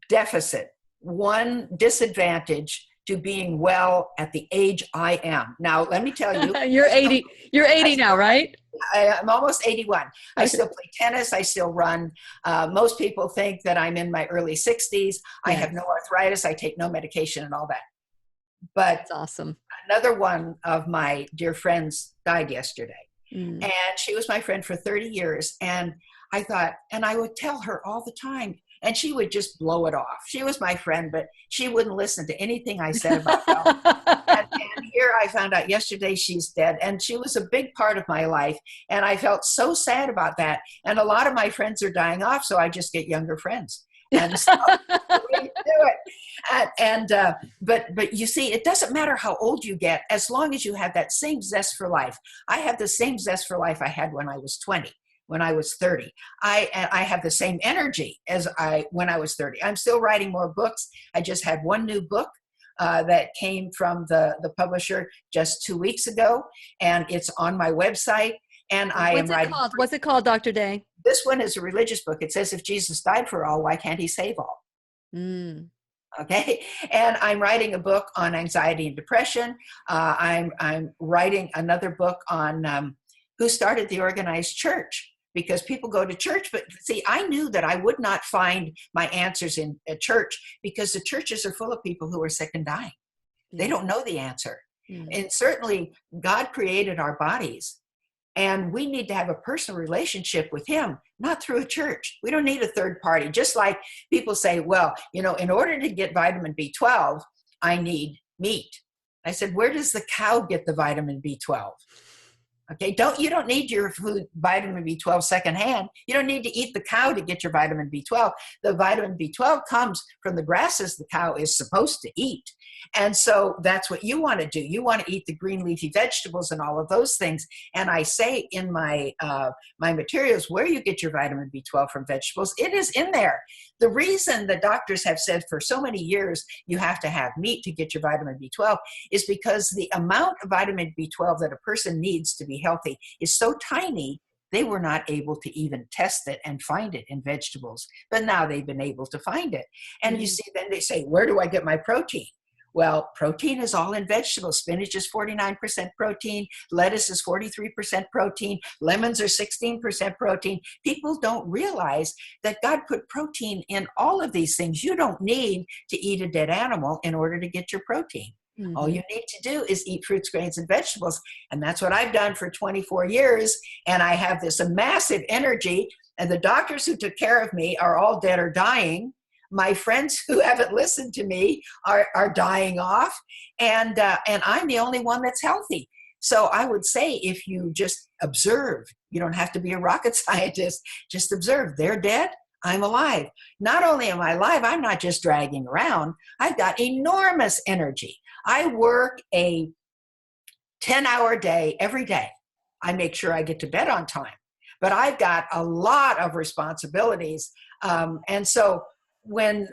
[SPEAKER 4] deficit, one disadvantage to being well at the age I am. Now, let me tell you.
[SPEAKER 1] You're 80. You're 80 now, right?
[SPEAKER 4] I'm almost 81. I still play tennis. I still run. Most people think that I'm in my early 60s. I have no arthritis. I take no medication and all that. But
[SPEAKER 1] that's awesome.
[SPEAKER 4] Another one of my dear friends died yesterday.
[SPEAKER 1] Mm.
[SPEAKER 4] And she was my friend for 30 years. And I thought, and I would tell her all the time, and she would just blow it off. She was my friend, but she wouldn't listen to anything I said about health. and here I found out yesterday she's dead. And she was a big part of my life. And I felt so sad about that. And a lot of my friends are dying off, so I just get younger friends. And so we do it. But you see, it doesn't matter how old you get, as long as you have that same zest for life. I have the same zest for life I had when I was 20, when I was 30. I have the same energy as when I was 30. I'm still writing more books. I just had one new book that came from the publisher just 2 weeks ago, and it's on my website. And
[SPEAKER 1] What's it called, Dr. Day?
[SPEAKER 4] This one is a religious book. It says, if Jesus died for all, why can't he save all?
[SPEAKER 1] Mm.
[SPEAKER 4] Okay. And I'm writing a book on anxiety and depression. I'm writing another book on who started the organized church, because people go to church. But see, I knew that I would not find my answers in a church, because the churches are full of people who are sick and dying. They don't know the answer. Mm. And certainly God created our bodies. And we need to have a personal relationship with him, not through a church. We don't need a third party. Just like people say, well, in order to get vitamin B12, I need meat. I said, where does the cow get the vitamin B12? Okay, you don't need your food vitamin B12 secondhand. You don't need to eat the cow to get your vitamin B12. The vitamin B12 comes from the grasses the cow is supposed to eat. And so that's what you want to do. You want to eat the green leafy vegetables and all of those things. And I say in my my materials where you get your vitamin B12 from vegetables, it is in there. The reason the doctors have said for so many years you have to have meat to get your vitamin B12 is because the amount of vitamin B12 that a person needs to be healthy is so tiny, they were not able to even test it and find it in vegetables. But now they've been able to find it. And you see, then they say, where do I get my protein? Well, protein is all in vegetables. Spinach is 49% protein. Lettuce is 43% protein. Lemons are 16% protein. People don't realize that God put protein in all of these things. You don't need to eat a dead animal in order to get your protein. Mm-hmm. All you need to do is eat fruits, grains, and vegetables. And that's what I've done for 24 years. And I have this massive energy. And the doctors who took care of me are all dead or dying. My friends who haven't listened to me are dying off, and I'm the only one that's healthy. So I would say if you just observe, you don't have to be a rocket scientist, just observe. They're dead, I'm alive. Not only am I alive, I'm not just dragging around. I've got enormous energy. I work a 10-hour day every day. I make sure I get to bed on time, but I've got a lot of responsibilities, and so when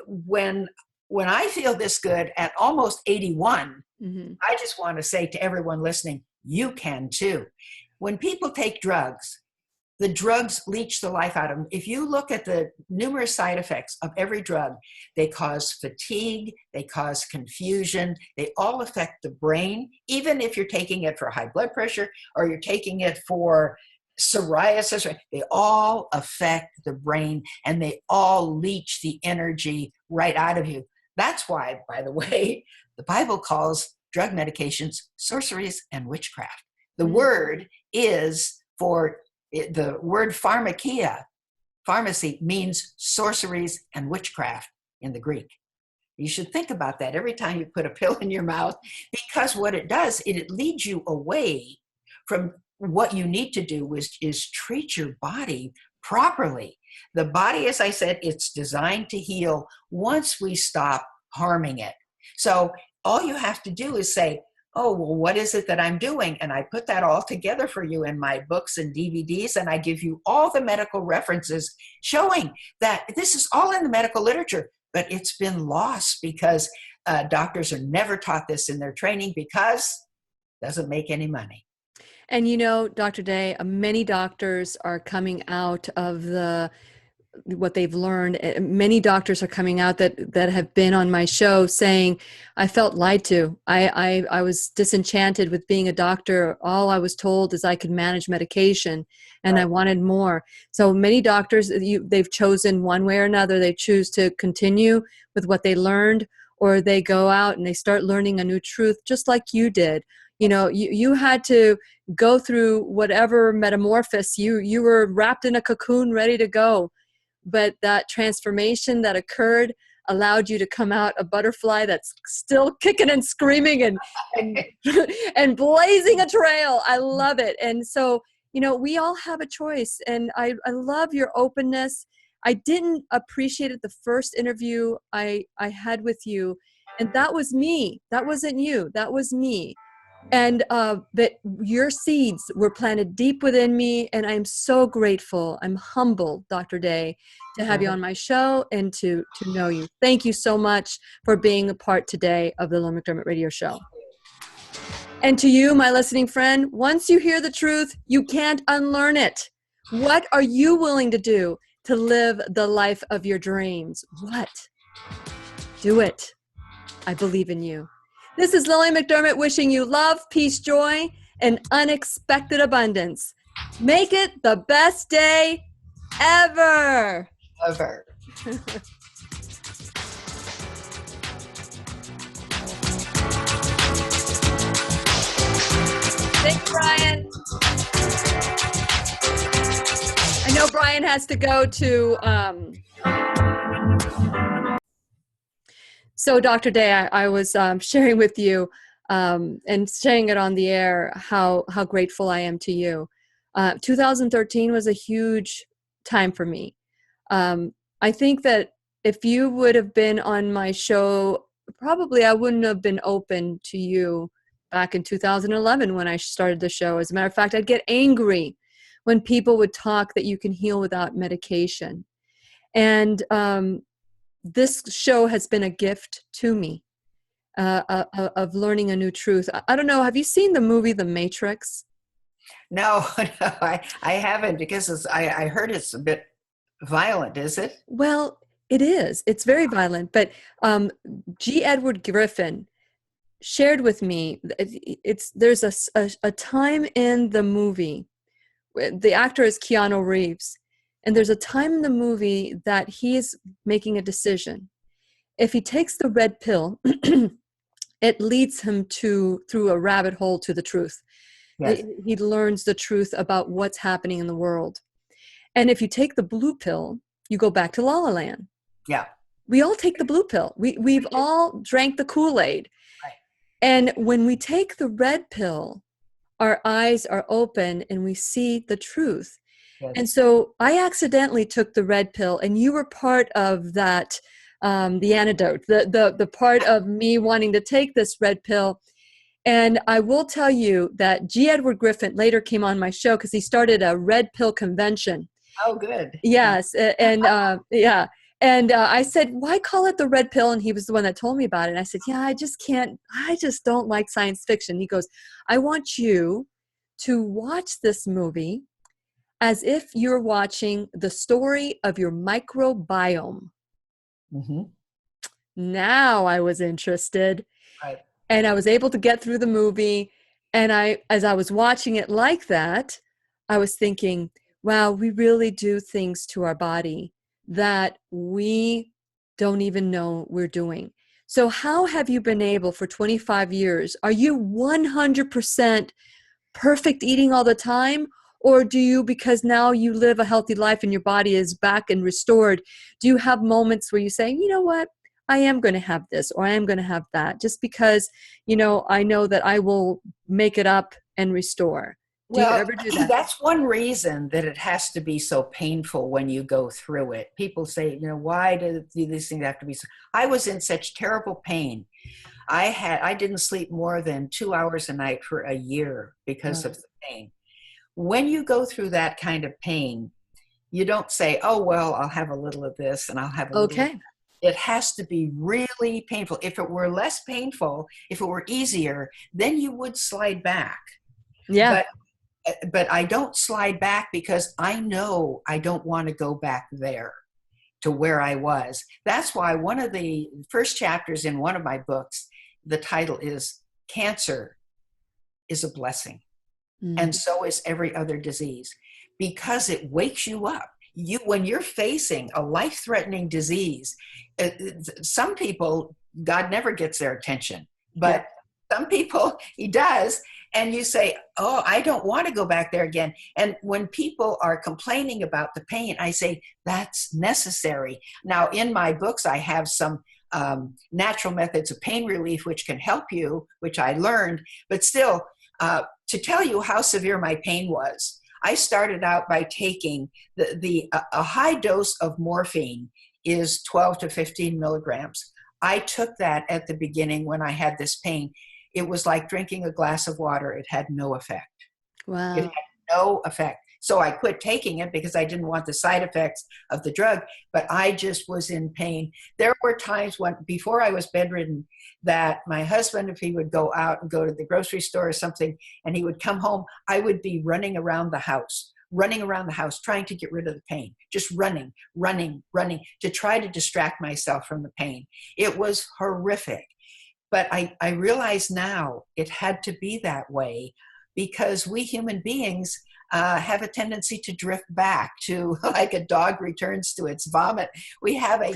[SPEAKER 4] I feel this good at almost 81, mm-hmm. I just want to say to everyone listening, you can too. When people take drugs, the drugs leach the life out of them. If you look at the numerous side effects of every drug, they cause fatigue, they cause confusion, they all affect the brain. Even if you're taking it for high blood pressure or you're taking it for psoriasis, they all affect the brain and they all leach the energy right out of you. That's why, by the way, the Bible calls drug medications sorceries and witchcraft. The word is the word pharmakia. Pharmacy means sorceries and witchcraft in the Greek. You should think about that every time you put a pill in your mouth, because what it does, it leads you away from what you need to do is treat your body properly. The body, as I said, it's designed to heal once we stop harming it. So all you have to do is say, oh, well, what is it that I'm doing? And I put that all together for you in my books and DVDs, and I give you all the medical references showing that this is all in the medical literature, but it's been lost because doctors are never taught this in their training because it doesn't make any money.
[SPEAKER 1] And you know, Dr. Day, many doctors are coming out of what they've learned. Many doctors are coming out that have been on my show saying, I felt lied to. I was disenchanted with being a doctor. All I was told is I could manage medication and right. I wanted more. So many doctors, they've chosen one way or another. They choose to continue with what they learned, or they go out and they start learning a new truth, just like you did. You know, you had to go through whatever metamorphosis. You were wrapped in a cocoon, ready to go. But that transformation that occurred allowed you to come out a butterfly that's still kicking and screaming and blazing a trail. I love it. And so, you know, we all have a choice. And I love your openness. I didn't appreciate it the first interview I had with you. And that was me. That wasn't you. That was me. And but your seeds were planted deep within me, and I'm so grateful. I'm humbled, Dr. Day, to have you on my show and to know you. Thank you so much for being a part today of the Lillian McDermott Radio Show. And to you, my listening friend, once you hear the truth, you can't unlearn it. What are you willing to do to live the life of your dreams? What? Do it. I believe in you. This is Lillian McDermott wishing you love, peace, joy, and unexpected abundance. Make it the best day ever.
[SPEAKER 4] Ever.
[SPEAKER 1] Thank you, Brian. I know Brian has to go to... So, Dr. Day, I was sharing with you, and saying it on the air, how grateful I am to you. 2013 was a huge time for me. I think that if you would have been on my show, probably I wouldn't have been open to you back in 2011 when I started the show. As a matter of fact, I'd get angry when people would talk that you can heal without medication. And this show has been a gift to me of learning a new truth. I don't know. Have you seen the movie The Matrix?
[SPEAKER 4] No, no, I haven't, because I heard it's a bit violent, is it?
[SPEAKER 1] Well, it is. It's very violent. But G. Edward Griffin shared with me, there's a time in the movie, the actor is Keanu Reeves, and there's a time in the movie that he's making a decision. If he takes the red pill, it leads him through a rabbit hole to the truth.
[SPEAKER 4] Yes.
[SPEAKER 1] He learns the truth about what's happening in the world. And if you take the blue pill, you go back to La La Land.
[SPEAKER 4] Yeah.
[SPEAKER 1] We all take the blue pill. We've all drank the Kool-Aid.
[SPEAKER 4] Right.
[SPEAKER 1] And when we take the red pill, our eyes are open and we see the truth.
[SPEAKER 4] Yes.
[SPEAKER 1] And so I accidentally took the red pill, and you were part of that, the antidote, the part of me wanting to take this red pill. And I will tell you that G. Edward Griffin later came on my show because he started a red pill convention.
[SPEAKER 4] Oh, good.
[SPEAKER 1] Yes. And yeah. And I said, why call it the red pill? And he was the one that told me about it. And I said, yeah, I just don't like science fiction. He goes, I want you to watch this movie as if you're watching the story of your microbiome.
[SPEAKER 4] Mm-hmm.
[SPEAKER 1] Now I was interested.
[SPEAKER 4] Right.
[SPEAKER 1] And I was able to get through the movie. And as I was watching it like that, I was thinking, wow, we really do things to our body that we don't even know we're doing. So how have you been able for 25 years? Are you 100% perfect eating all the time? Or do you, because now you live a healthy life and your body is back and restored, do you have moments where you say, you know what? I am going to have this, or I am going to have that, just because, I know that I will make it up and restore. Do you ever do that?
[SPEAKER 4] That's one reason that it has to be so painful when you go through it. People say, why do these things have to be so? I was in such terrible pain. I didn't sleep more than 2 hours a night for a year because of the pain. When you go through that kind of pain, you don't say, oh, well, I'll have a little of this and I'll have a little of that. It has to be really painful. If it were less painful, if it were easier, then you would slide back.
[SPEAKER 1] Yeah.
[SPEAKER 4] But I don't slide back because I know I don't want to go back there to where I was. That's why one of the first chapters in one of my books, the title is Cancer is a Blessing. And so is every other disease, because it wakes you up. When you're facing a life-threatening disease, some people, God never gets their attention, but some people, he does. And you say, oh, I don't want to go back there again. And when people are complaining about the pain, I say, that's necessary. Now, in my books, I have some natural methods of pain relief, which can help you, which I learned. But still, to tell you how severe my pain was, I started out by taking a high dose of morphine is 12 to 15 milligrams. I took that at the beginning when I had this pain. It was like drinking a glass of water. It had no effect.
[SPEAKER 1] Wow.
[SPEAKER 4] It had no effect. So I quit taking it because I didn't want the side effects of the drug, but I just was in pain. There were times before I was bedridden, that my husband, if he would go out and go to the grocery store or something, and he would come home, I would be running around the house, trying to get rid of the pain, just running to try to distract myself from the pain. It was horrific. But I realize now it had to be that way because we human beings have a tendency to drift back to, like a dog returns to its vomit. We have a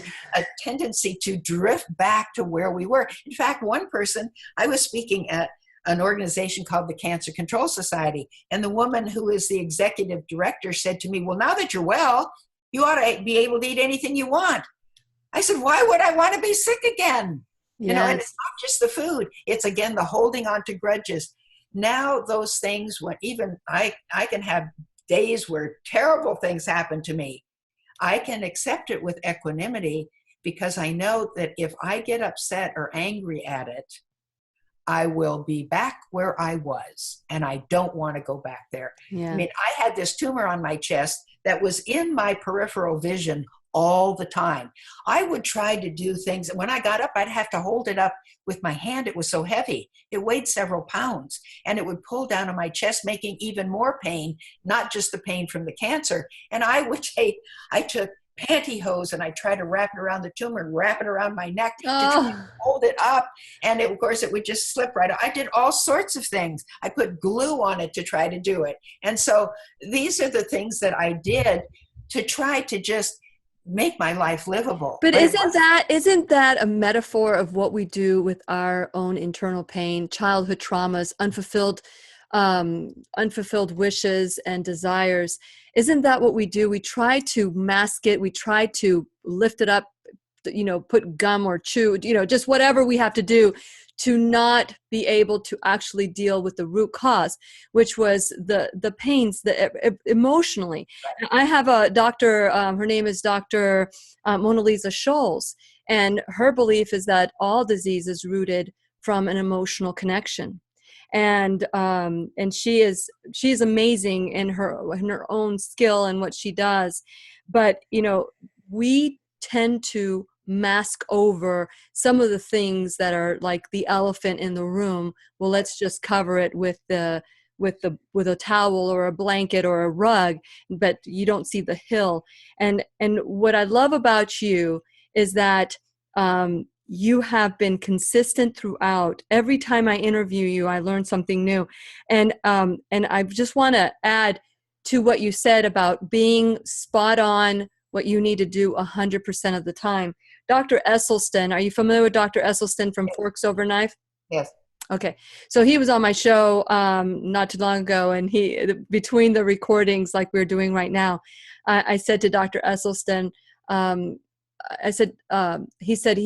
[SPEAKER 4] tendency to drift back to where we were. In fact, one person, I was speaking at an organization called the Cancer Control Society, and the woman who is the executive director said to me, well, now that you're well, you ought to be able to eat anything you want. I said, why would I want to be sick again? You know, and
[SPEAKER 1] Yes.
[SPEAKER 4] it's not just the food. It's, again, the holding on to grudges. Now those things, when even I can have days where terrible things happen to me, I can accept it with equanimity, because I know that if I get upset or angry at it, I will be back where I was, and I don't want to go back there.
[SPEAKER 1] Yeah.
[SPEAKER 4] I mean, I had this tumor on my chest that was in my peripheral vision all the time. I would try to do things, and when I got up, I'd have to hold it up with my hand. It was so heavy. It weighed several pounds, and it would pull down on my chest, making even more pain, not just the pain from the cancer. And I took pantyhose and I tried to wrap it around the tumor and wrap it around my neck to try to
[SPEAKER 1] Oh,
[SPEAKER 4] hold it up. And of course, it would just slip right out. I did all sorts of things. I put glue on it to try to do it. And so these are the things that I did to try to just make my life livable.
[SPEAKER 1] but isn't that a metaphor of what we do with our own internal pain, childhood traumas, unfulfilled wishes and desires? Isn't that what we do? We try to mask it. We try to lift it up, put gum or chew, just whatever we have to do to not be able to actually deal with the root cause, which was the pains emotionally. I have a doctor, her name is Dr. Mona Lisa Scholes, and her belief is that all disease is rooted from an emotional connection. And she's amazing in her own skill and what she does. But, we tend to mask over some of the things that are like the elephant in the room. Well, let's just cover it with a towel or a blanket or a rug, but you don't see the hill. And what I love about you is that you have been consistent throughout. Every time I interview you, I learn something new. And I just want to add to what you said about being spot on what you need to do 100% of the time. Dr. Esselstyn, are you familiar with Dr. Esselstyn from Forks Over Knife?
[SPEAKER 4] Yes.
[SPEAKER 1] Okay. So he was on my show not too long ago, and between the recordings like we're doing right now, I said to Dr. Esselstyn, he said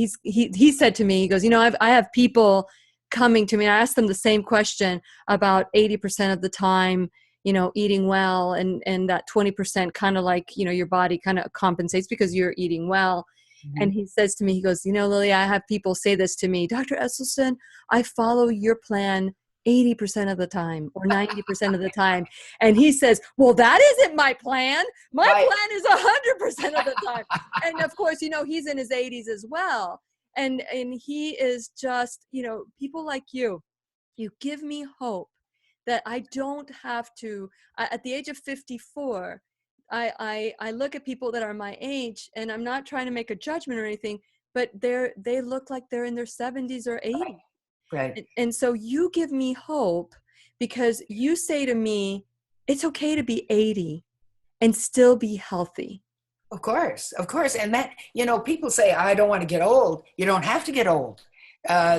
[SPEAKER 1] to me, he goes, I have people coming to me. I asked them the same question about 80% of the time, eating well, and that 20% kind of like, your body kind of compensates because you're eating well. Mm-hmm. And he says to me, he goes, Lily, I have people say this to me, Dr. Esselstyn, I follow your plan 80% of the time or 90% of the time. And he says, well, that isn't my plan. My plan is 100% of the time. And of course, he's in his 80s as well. And he is just, people like you give me hope that I don't have to, at the age of 54, I look at people that are my age, and I'm not trying to make a judgment or anything, but they look like they're in their 70s or 80s.
[SPEAKER 4] Right.
[SPEAKER 1] And so you give me hope, because you say to me, it's okay to be 80 and still be healthy.
[SPEAKER 4] Of course. And that, people say, I don't want to get old. You don't have to get old.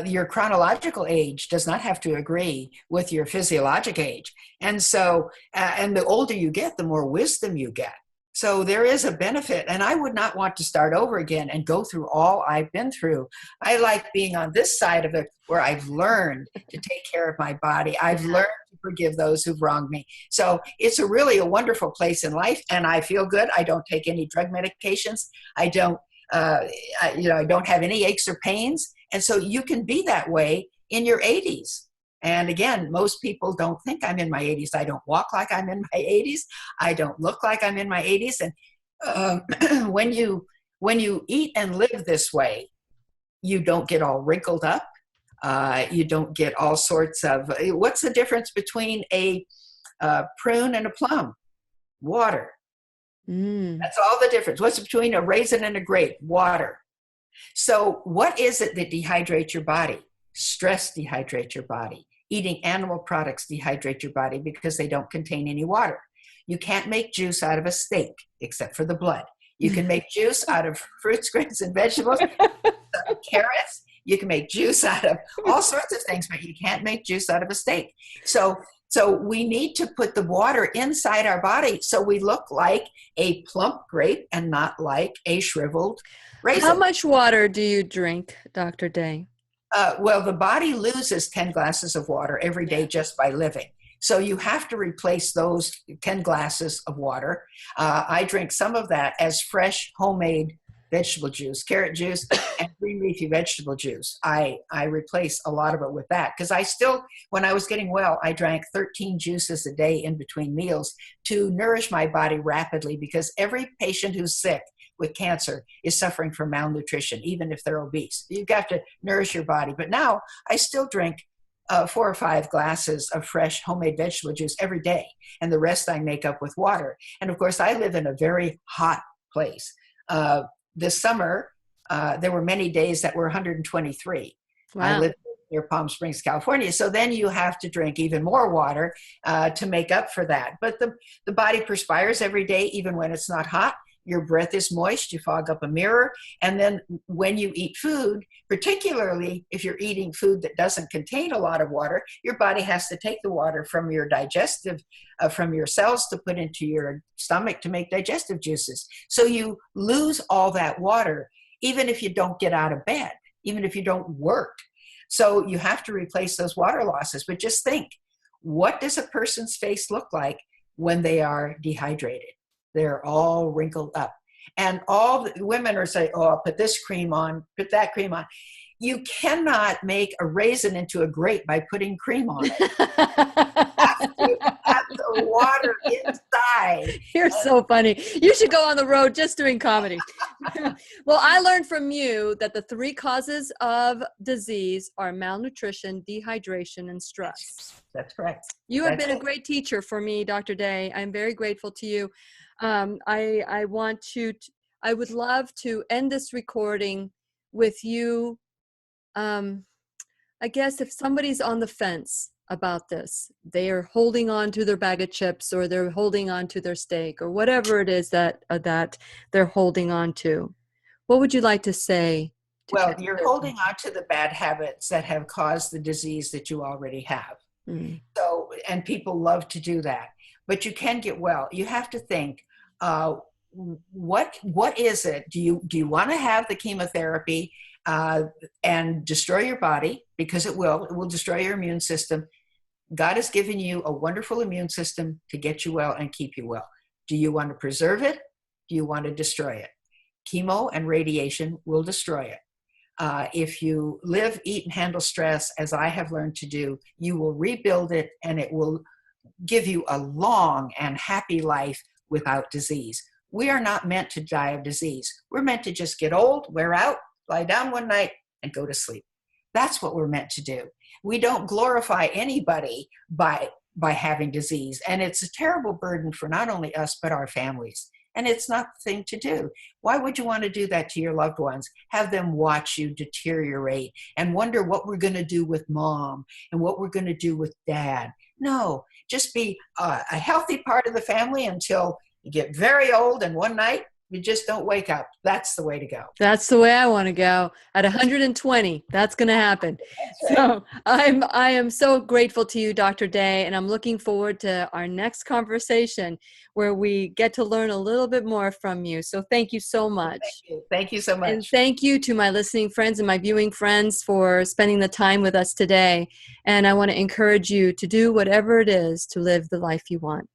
[SPEAKER 4] Your chronological age does not have to agree with your physiologic age. And so, and the older you get, the more wisdom you get. So there is a benefit, and I would not want to start over again and go through all I've been through. I like being on this side of it, where I've learned to take care of my body. I've learned to forgive those who've wronged me. So it's really a wonderful place in life, and I feel good. I don't take any drug medications. I don't have any aches or pains. And so you can be that way in your 80s. And again, most people don't think I'm in my 80s. I don't walk like I'm in my 80s. I don't look like I'm in my 80s. And when you eat and live this way, you don't get all wrinkled up. You don't get all sorts of, what's the difference between a prune and a plum? Water. That's all the difference. What's between a raisin and a grape? Water. So what is it that dehydrates your body? Stress dehydrates your body. Eating animal products dehydrate your body because they don't contain any water. You can't make juice out of a steak except for the blood. You can make juice out of fruits, grains, and vegetables, carrots. You can make juice out of all sorts of things, but you can't make juice out of a steak. So we need to put the water inside our body so we look like a plump grape and not like a shriveled raisin.
[SPEAKER 1] How much water do you drink, Dr. Day?
[SPEAKER 4] Well, the body loses 10 glasses of water every day just by living. So you have to replace those 10 glasses of water. I drink some of that as fresh homemade vegetable juice, carrot juice, and green leafy vegetable juice. I replace a lot of it with that because when I was getting well, I drank 13 juices a day in between meals to nourish my body rapidly, because every patient who's sick with cancer is suffering from malnutrition, even if they're obese. You've got to nourish your body. But now I still drink 4 or 5 glasses of fresh homemade vegetable juice every day, and the rest I make up with water. And of course, I live in a very hot place. This summer, there were many days that were 123.
[SPEAKER 1] Wow.
[SPEAKER 4] I live near Palm Springs, California. So then you have to drink even more water to make up for that. But the body perspires every day, even when it's not hot. Your breath is moist, you fog up a mirror. And then when you eat food, particularly if you're eating food that doesn't contain a lot of water, your body has to take the water from your from your cells to put into your stomach to make digestive juices. So you lose all that water, even if you don't get out of bed, even if you don't work. So you have to replace those water losses. But just think, what does a person's face look like when they are dehydrated? They're all wrinkled up. And all the women are saying, oh, put this cream on, put that cream on. You cannot make a raisin into a grape by putting cream on it. You have the water inside.
[SPEAKER 1] You're so funny. You should go on the road just doing comedy. Well, I learned from you that the 3 causes of disease are malnutrition, dehydration, and stress.
[SPEAKER 4] That's correct.
[SPEAKER 1] You have been a great teacher for me, Dr. Day. I'm very grateful to you. I would love to end this recording with you. I guess if somebody's on the fence about this, they are holding on to their bag of chips, or they're holding on to their steak, or whatever it is that they're holding on to, what would you like to say?
[SPEAKER 4] Well, you're holding on to the bad habits that have caused the disease that you already have. Mm. So, and people love to do that, but you can get well. You have to think, what is it? Do you want to have the chemotherapy and destroy your body? Because it will destroy your immune system. God has given you a wonderful immune system to get you well and keep you well. Do you want to preserve it? Do you want to destroy it? Chemo and radiation will destroy it. If you live, eat, and handle stress, as I have learned to do, you will rebuild it, and it will give you a long and happy life without disease. We are not meant to die of disease. We're meant to just get old, wear out, lie down one night, and go to sleep. That's what we're meant to do. We don't glorify anybody by having disease. And it's a terrible burden for not only us, but our families. And it's not the thing to do. Why would you want to do that to your loved ones? Have them watch you deteriorate and wonder what we're going to do with mom and what we're going to do with dad. No, just be a healthy part of the family until you get very old and one night you just don't wake up. That's the way to go.
[SPEAKER 1] That's the way I want to go. At 120, that's going to happen. Right. So I am so grateful to you, Dr. Day, and I'm looking forward to our next conversation where we get to learn a little bit more from you. So thank you so much.
[SPEAKER 4] Thank you so much.
[SPEAKER 1] And thank you to my listening friends and my viewing friends for spending the time with us today. And I want to encourage you to do whatever it is to live the life you want.